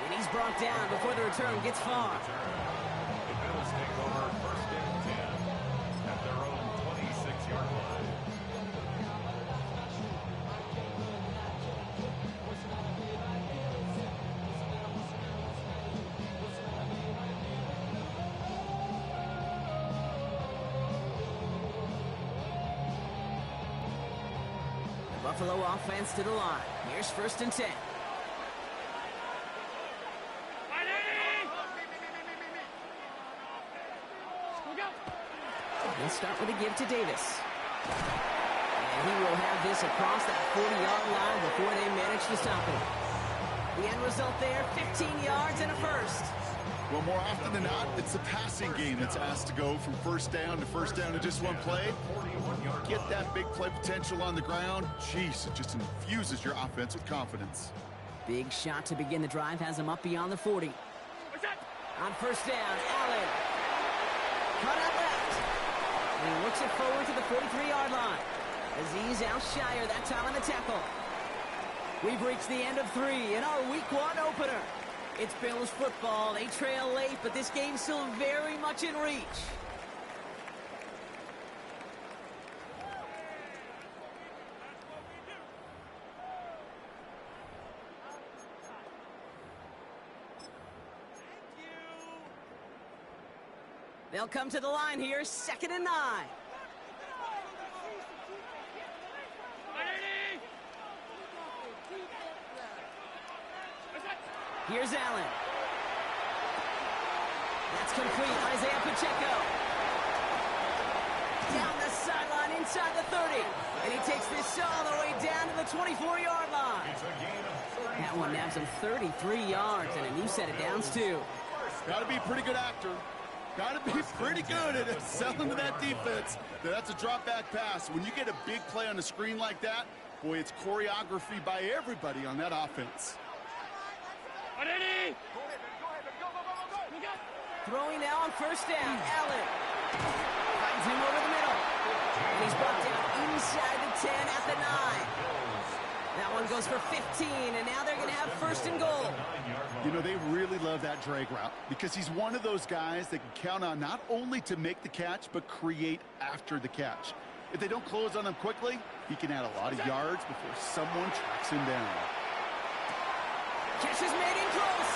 Speaker 2: And he's brought down before the return gets far.
Speaker 3: The Bills take over 1st and 10 at their own 26-yard line.
Speaker 2: The Buffalo offense to the line. Here's 1st and 10. They'll start with a give to Davis. And he will have this across that 40-yard line before they manage to stop him. The end result there, 15 yards and a first.
Speaker 4: Well, more often than not, it's the passing game that's asked to go from 1st down to just one play. Get that big play potential on the ground. Jeez, it just infuses your offense with confidence.
Speaker 2: Big shot to begin the drive has him up beyond the 40. On 1st down, Allen. Cut out left. And he works it forward to the 43-yard line. Azeez Al-Shire that time on the tackle. We've reached the end of 3 in our Week 1 opener. It's Bills football. They trail late, but this game's still very much in reach. They'll come to the line here, 2nd and 9. Here's Allen. That's complete. Isaiah Pacheco. Down the sideline inside the 30. And he takes this all the way down to the 24-yard line. That one nabs him 33 yards and a new set of downs, too.
Speaker 4: Got to be a pretty good actor. Got to be pretty good at selling to that defense. That's a drop-back pass. When you get a big play on the screen like that, boy, it's choreography by everybody on that offense.
Speaker 2: Throwing now on 1st down. Allen finds him over the middle. And he's brought down inside the 10 at the 9. That one goes for 15, and now they're going to have first and goal.
Speaker 4: You know, they really love that drag route because he's one of those guys that can count on not only to make the catch, but create after the catch. If they don't close on him quickly, he can add a lot of yards before someone tracks him down.
Speaker 2: Catch is made in close.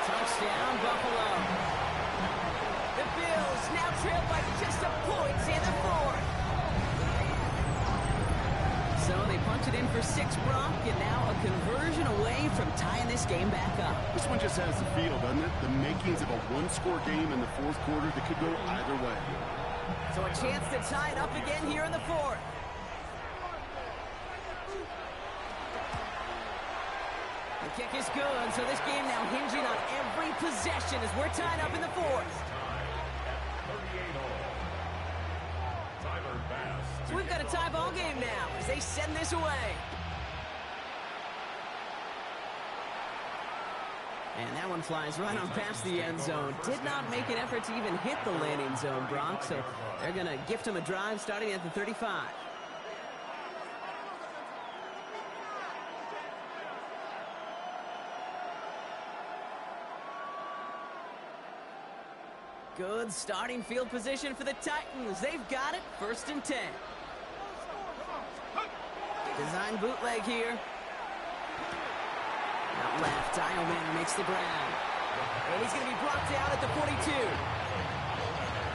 Speaker 2: Touchdown, Buffalo. The Bills now trail by just a point in the fourth. So they punch it in for 6, Brock, and now a conversion away from tying this game back up.
Speaker 4: This one just has the feel, doesn't it? The makings of a one-score game in the fourth quarter that could go either way.
Speaker 2: So a chance to tie it up again here in the fourth. The kick is good, so this game now hinging on every possession as we're tied up in the fourth. So we've got a tie ball game now as they send this away. And that one flies right on past the end zone. Did not make an effort to even hit the landing zone, Brock, so they're going to gift him a drive starting at the 35. Good starting field position for the Titans. They've got it, 1st and 10. Design bootleg here. Out left, Dialman makes the grab. And he's going to be brought down at the 42.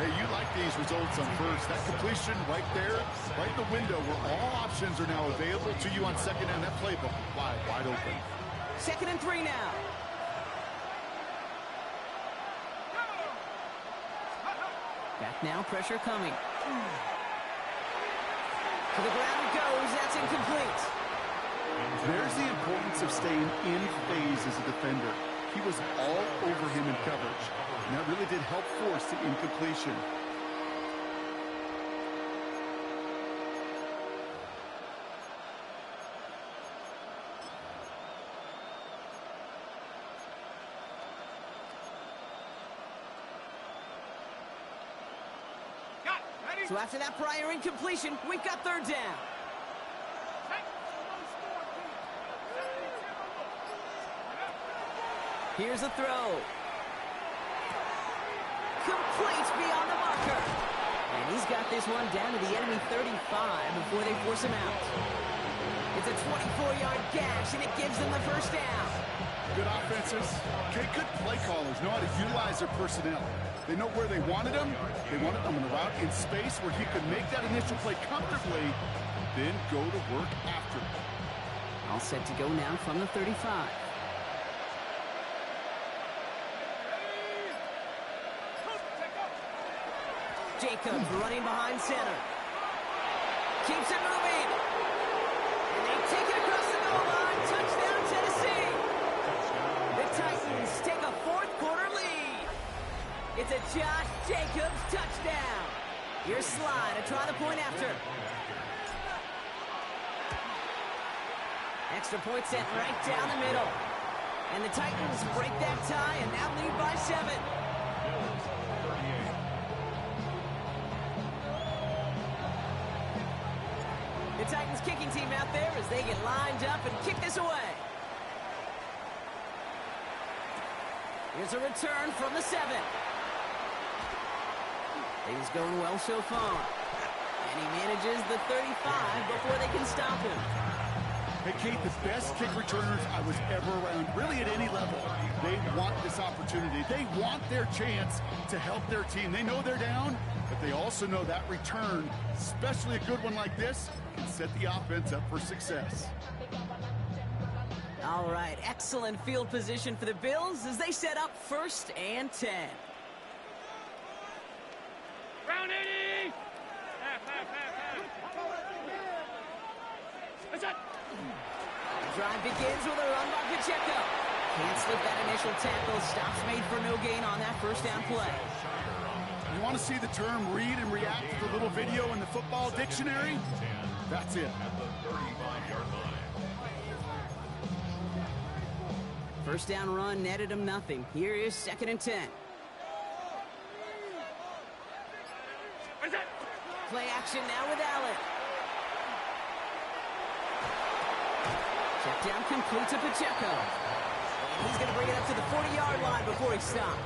Speaker 4: Hey, you like these results on first. That completion right there, right in the window where all options are now available to you on second down. That playbook wide open.
Speaker 2: 2nd and 3 now. Back now, pressure coming. To the ground it goes, that's incomplete.
Speaker 4: There's the importance of staying in phase as a defender. He was all over him in coverage, and that really did help force the incompletion.
Speaker 2: So after that prior incompletion, we've got 3rd down. Here's a throw. Complete beyond the marker. And he's got this one down to the enemy 35 before they force him out. It's a 24-yard gash, and it gives them the 1st down.
Speaker 4: Good offenses. Okay, good play callers know how to utilize their personnel. They know where they wanted him. They wanted him on the route in space where he could make that initial play comfortably, then go to work after.
Speaker 2: All set to go now from the 35. Jacobs running behind center. Keeps it moving. And they take it across the goal line. Touchdown, Tennessee. The Titans take a 4th quarter lead. It's a Josh Jacobs touchdown. Here's Sly to try the point after. Extra point set right down the middle. And the Titans break that tie and now lead by 7. The Titans kicking team out there as they get lined up and kick this away. Here's a return from the 7. Things going well so far. And he manages the 35 before they can stop him.
Speaker 4: Hey, Kate, the best kick returners I was ever around, really at any level, they want this opportunity. They want their chance to help their team. They know they're down, but they also know that return, especially a good one like this, can set the offense up for success.
Speaker 2: All right, excellent field position for the Bills as they set up 1st and 10.
Speaker 5: Round 80! That's it!
Speaker 2: The drive begins with a run by Pacheco. Can't slip that initial tackle. Stops made for no gain on that 1st down play.
Speaker 4: You want to see the term read and react to the little video in the football dictionary? That's it.
Speaker 2: 1st down run netted him nothing. Here is 2nd and 10. Play action now with Allen. Check down complete to Pacheco. And he's going to bring it up to the 40-yard line before he stops.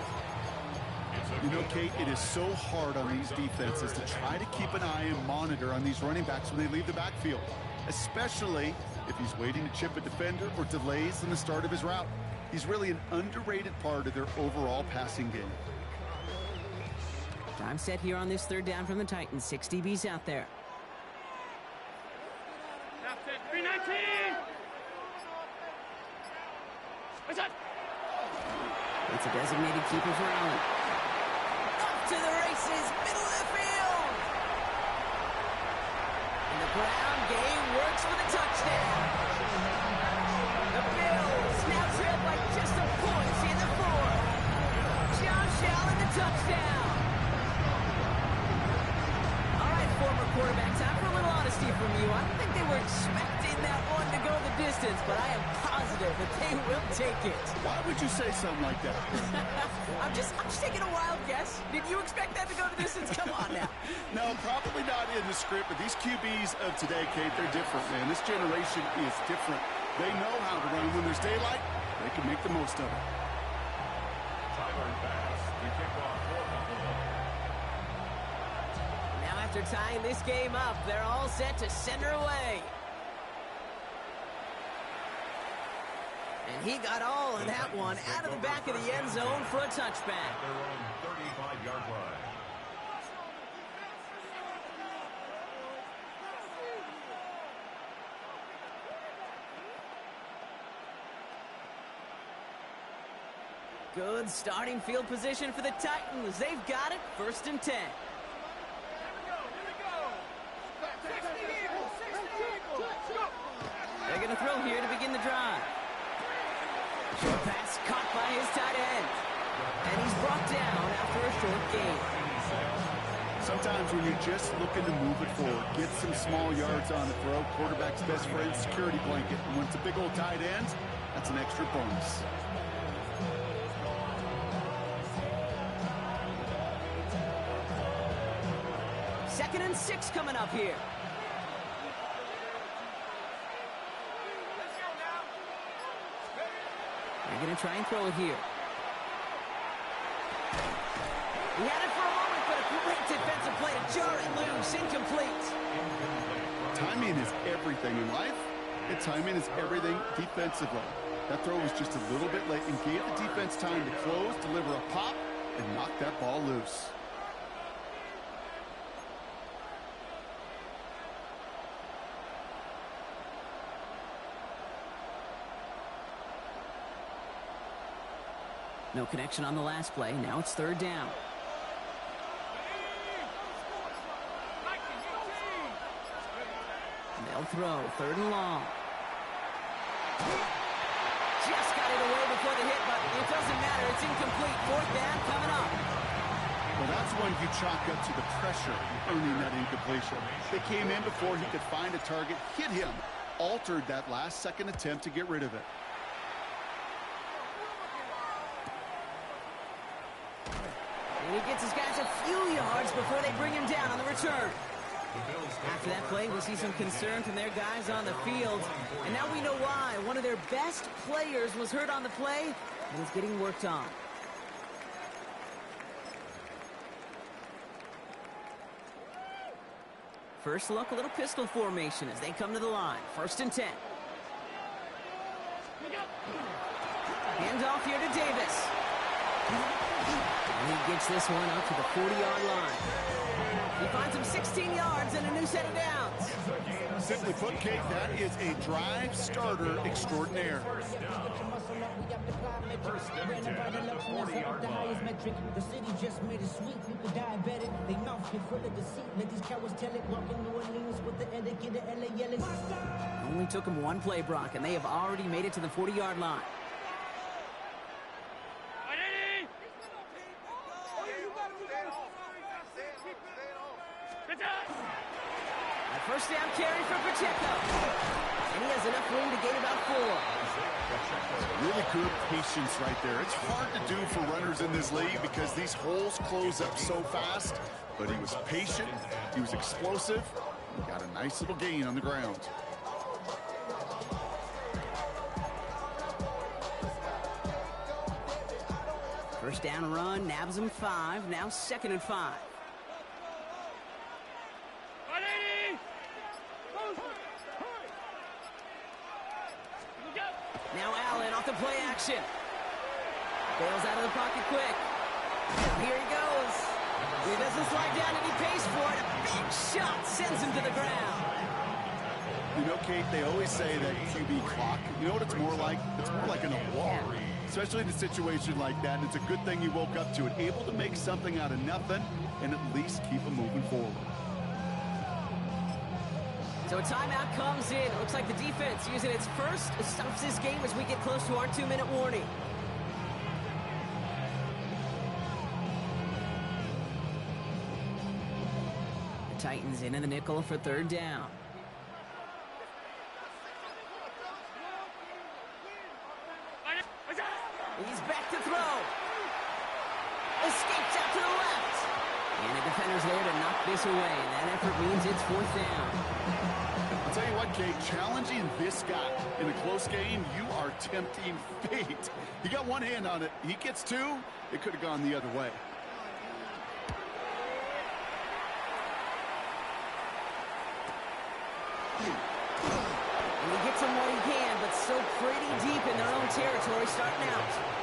Speaker 4: You know, Kate, it is so hard on these defenses to try to keep an eye and monitor on these running backs when they leave the backfield, especially if he's waiting to chip a defender or delays in the start of his route. He's really an underrated part of their overall passing game.
Speaker 2: Time set here on this third down from the Titans. 6 DBs out there.
Speaker 5: 319. What's up?
Speaker 2: It's a designated keeper for Allen. Off to the races, middle of the field. And the ground game works for the touchdown. The Bills now trail by just a point in the fourth. Josh Allen, the touchdown. All right, former quarterback, time for a little honesty from you. I don't think they were expecting that one to go the distance, but I am positive that they will take it.
Speaker 4: Why would you say something like that?
Speaker 2: I'm just taking a wild guess. Did you expect that to go the distance? Come on now.
Speaker 4: No, probably not in the script, but these QBs of today, Kate, they're different, man. This generation is different. They know how to run. When there's daylight, they can make the most of it.
Speaker 3: Tyler pass to kick off for Buffalo.
Speaker 2: Now after tying this game up, they're all set to send her away. And he got all of that one out of the back of the end zone for a touchback.
Speaker 3: Their own 35-yard line.
Speaker 2: Good starting field position for the Titans. They've got it, 1st and 10. They're going to throw here to begin the drive. Short pass caught by his tight end. And he's brought down after a short gain.
Speaker 4: Sometimes when you're just looking to move it forward, get some small yards on the throw, quarterback's best friend, security blanket. And when it's a big old tight end, that's an extra bonus.
Speaker 2: Second and 6 coming up here. They're going to try and throw it here. He had it for a moment, but a great defensive play to jar it loose. Incomplete.
Speaker 4: Timing is everything in life, and timing is everything defensively. That throw was just a little bit late and gave the defense time to close, deliver a pop, and knock that ball loose.
Speaker 2: No connection on the last play. Now it's third down. They'll throw. 3rd and long. Just got it away before the hit, but it doesn't matter. It's incomplete. 4th down coming up.
Speaker 4: Well, that's one you chalk up to the pressure earning that incompletion. They came in before he could find a target, hit him, altered that last-second attempt to get rid of it.
Speaker 2: And he gets his guys a few yards before they bring him down on the return. After that play, we'll see some concern from their guys on the field. And now we know why. One of their best players was hurt on the play and is getting worked on. First look, a little pistol formation as they come to the line. 1st and 10. Handoff here to Davis. And he gets this one up to the 40-yard line. He finds him 16 yards and a new set of downs.
Speaker 4: Simply put, Kate, that is a drive starter extraordinaire.
Speaker 3: First down and 10 at the 40-yard line.
Speaker 6: The city just made it sweet. You could diabetic. They mouth get full of deceit. Let these cowards tell it. Walking New Orleans with the etiquette of LA yelling.
Speaker 2: Only took him one play, Brock, and they have already made it to the 40-yard line. First down carry for Pacheco. And he has enough room to gain about 4.
Speaker 4: Really good patience right there. It's hard to do for runners in this league because these holes close up so fast. But he was patient, he was explosive, he got a nice little gain on the ground.
Speaker 2: First down run, nabs him 5, now 2nd and 5. Now Allen off the play action. Bails out of the pocket quick. Here he goes. He doesn't slide down and he pays for it. A big shot sends him to the ground.
Speaker 4: You know, Kate, they always say that QB clock, you know what it's more like? It's more like an award, especially in a situation like that. And it's a good thing you woke up to it, able to make something out of nothing and at least keep them moving forward.
Speaker 2: So a timeout comes in. It looks like the defense using its first stops this game as we get close to our 2-minute warning. The Titans in the nickel for 3rd down. He's back to throw. Escapes out to the left. And the defender's there to knock this away. And that effort means it's 4th down.
Speaker 4: I'll tell you what, Kate, challenging this guy in a close game, you are tempting fate. He got one hand on it. He gets 2. It could have gone the other way.
Speaker 2: And he gets him what he can, but still pretty deep in their own territory starting out.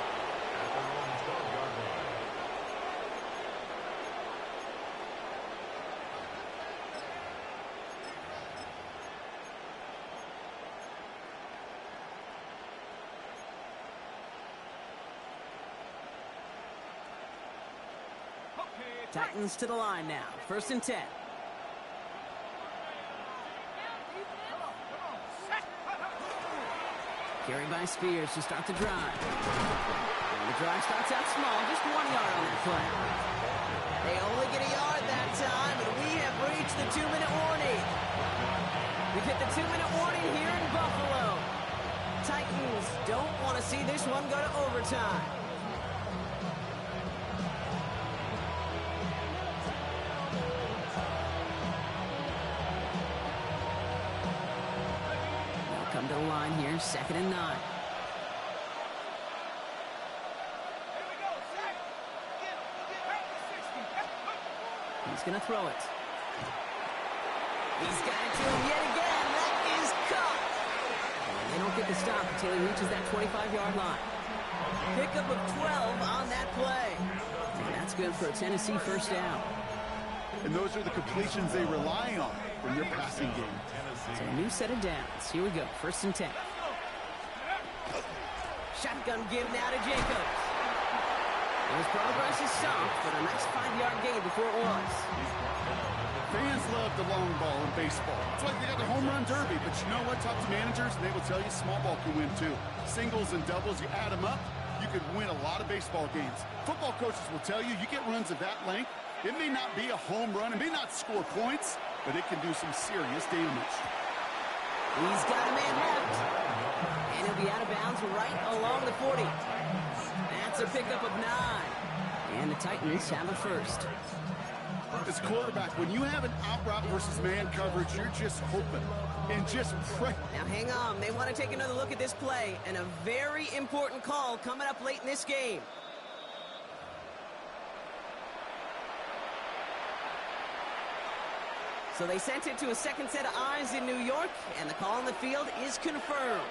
Speaker 2: Titans to the line now. 1st and 10. Carried by Spears to start the drive. And the drive starts out small, just 1 yard on that play. They only get a yard that time, and we have reached the 2-minute warning. We've hit the 2-minute warning here in Buffalo. Titans don't want to see this one go to overtime. Come to the line here, 2nd and 9. He's going to throw it. He's got it to him yet again. That is caught. And they don't get the stop until he reaches that 25-yard line. Pickup of 12 on that play. And that's good for a Tennessee 1st down.
Speaker 4: And those are the completions they rely on from your passing game.
Speaker 2: So a new set of downs. Here we go. 1st and 10. Shotgun give now to Jacobs. His progress is soft, but a nice 5-yard gain before it was.
Speaker 4: Fans love the long ball in baseball. It's like they got the home run derby, but you know what? Talk to managers, and they will tell you small ball can win too. Singles and doubles, you add them up, you could win a lot of baseball games. Football coaches will tell you, you get runs of that length, it may not be a home run, it may not score points, but it can do some serious damage.
Speaker 2: He's got a man left. And he'll be out of bounds right along the 40. That's a pickup of 9. And the Titans have a 1st.
Speaker 4: As quarterback, when you have an out route versus man coverage, you're just hoping and just praying.
Speaker 2: Now hang on. They want to take another look at this play. And a very important call coming up late in this game. So they sent it to a 2nd set of eyes in New York, and the call on the field is confirmed.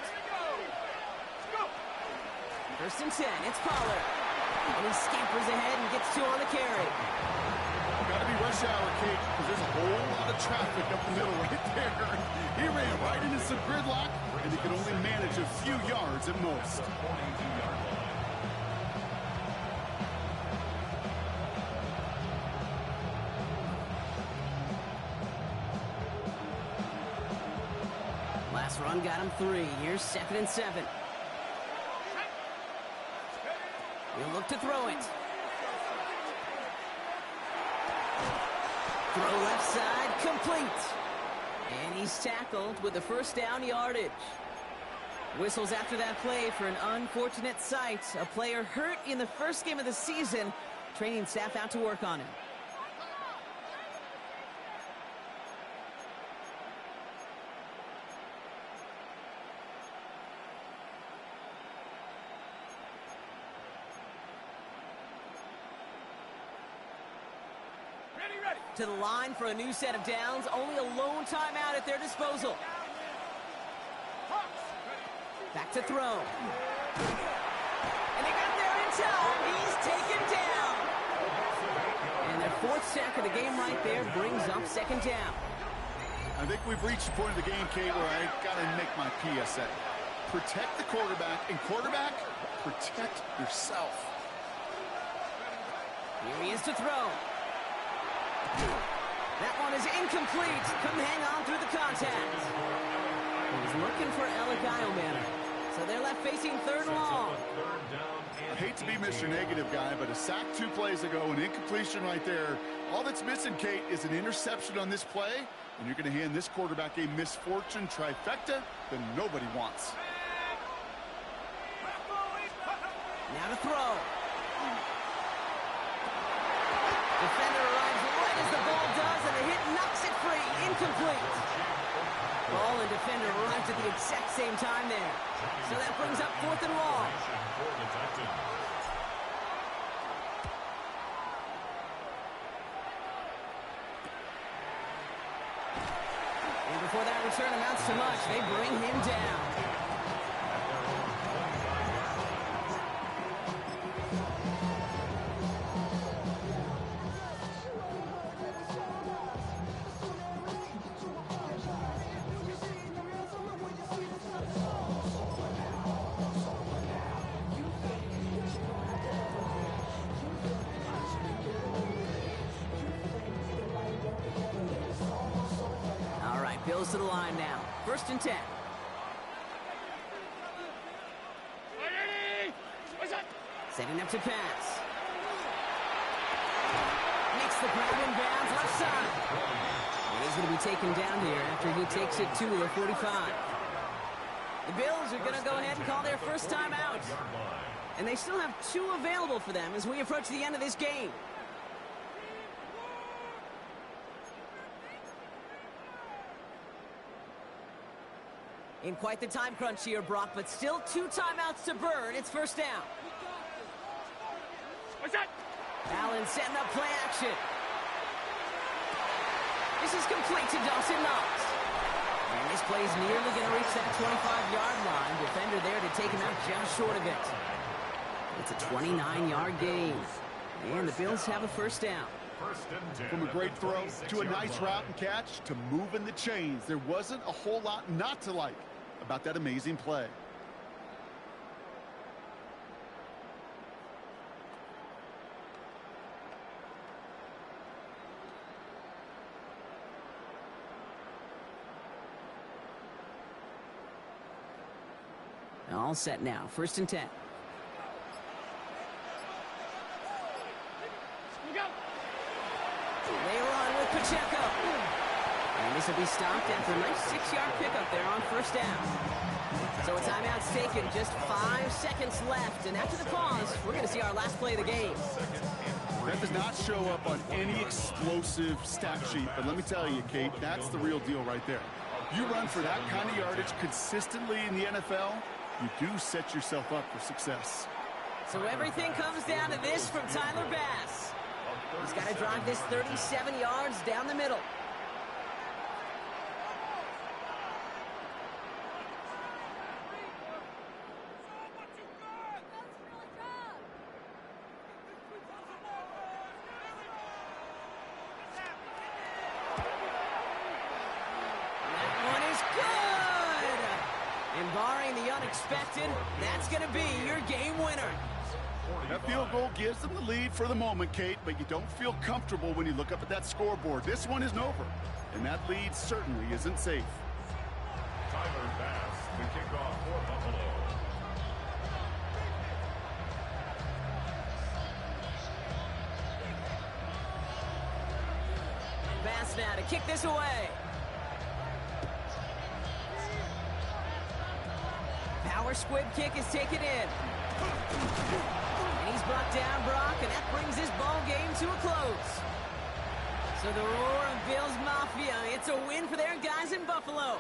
Speaker 2: 1st and 10, it's Pollard. And he scampers ahead and gets 2 on the carry.
Speaker 4: Got to be rush hour, Kate, because there's a whole lot of traffic up the middle right there. He ran right into some gridlock, and he could only manage a few yards at most.
Speaker 2: Last run got him 3. Here's 2nd and 7. He'll look to throw it. Throw left side, complete. And he's tackled with the 1st down yardage. Whistles after that play for an unfortunate sight. A player hurt in the 1st game of the season. Training staff out to work on him. To the line for a new set of downs. Only a lone timeout at their disposal. Back to throw. And they got there in time. He's taken down. And their fourth sack of the game right there brings up second down.
Speaker 4: I think we've reached the point of the game, Kate, where I got to make my PSA. Protect the quarterback, and quarterback, protect yourself.
Speaker 2: Here he is to throw. That one is incomplete. Couldn't hang on through the contact. He's looking for Manor. So they're left facing third and long.
Speaker 4: I hate to be Mr. Negative guy, but a sack 2 plays ago, an incompletion right there. All that's missing, Kate, is an interception on this play, and you're going to hand this quarterback a misfortune trifecta that nobody wants.
Speaker 2: Now to throw. Defender arrives right as the ball does, and the hit knocks it free. Incomplete. Ball and defender arrived at the exact same time there. So that brings up fourth and long. And before that return amounts to much, they bring him down. Bills to the line now. First and 10. Setting up to pass. Makes the grab in bounds left side. And he's going to be taken down here after he takes it to the 45. The Bills are going to go ahead and call their first time out. And they still have 2 available for them as we approach the end of this game. In quite the time crunch here, Brock, but still 2 timeouts to burn. It's first down.
Speaker 5: What's that?
Speaker 2: Allen setting up play action. This is complete to Dawson Knox. And this play is nearly going to reach that 25-yard line. Defender there to take him out just short of it. It's a 29-yard gain. And the Bills have a first down.
Speaker 4: From a great throw to a nice route and catch to moving the chains, there wasn't a whole lot not to like about that amazing play.
Speaker 2: All set now. First and 10. They run with Pacheco. And this will be stopped after a nice 6-yard pickup there on first down. So a timeout's taken, just 5 seconds left. And after the pause, we're going to see our last play of the game.
Speaker 4: That does not show up on any explosive stat sheet. But let me tell you, Kate, that's the real deal right there. You run for that kind of yardage consistently in the NFL, you do set yourself up for success.
Speaker 2: So everything comes down to this from Tyler Bass. He's got to drive this 37 yards down the middle. Barring the unexpected, that's going to be your game winner.
Speaker 4: That field goal gives them the lead for the moment, Kate, but you don't feel comfortable when you look up at that scoreboard. This one isn't over, and that lead certainly isn't safe.
Speaker 3: Tyler Bass, the kickoff for Buffalo.
Speaker 2: Bass now to kick this away. Power squib kick is taken in. And he's brought down, Brock, and that brings this ball game to a close. So the roar of Bills Mafia, it's a win for their guys in Buffalo.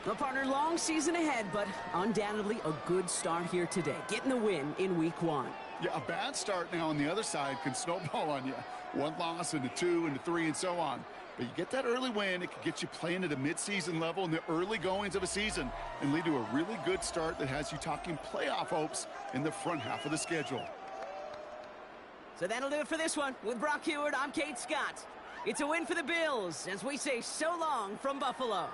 Speaker 2: Well, partner, long season ahead, but undoubtedly a good start here today, getting the win in week 1.
Speaker 4: Yeah, a bad start now on the other side can snowball on you. 1 loss into 2 into 3 and so on. But you get that early win, it could get you playing at a midseason level in the early goings of a season and lead to a really good start that has you talking playoff hopes in the front half of the schedule.
Speaker 2: So that'll do it for this one. With Brock Heward, I'm Kate Scott. It's a win for the Bills as we say so long from Buffalo.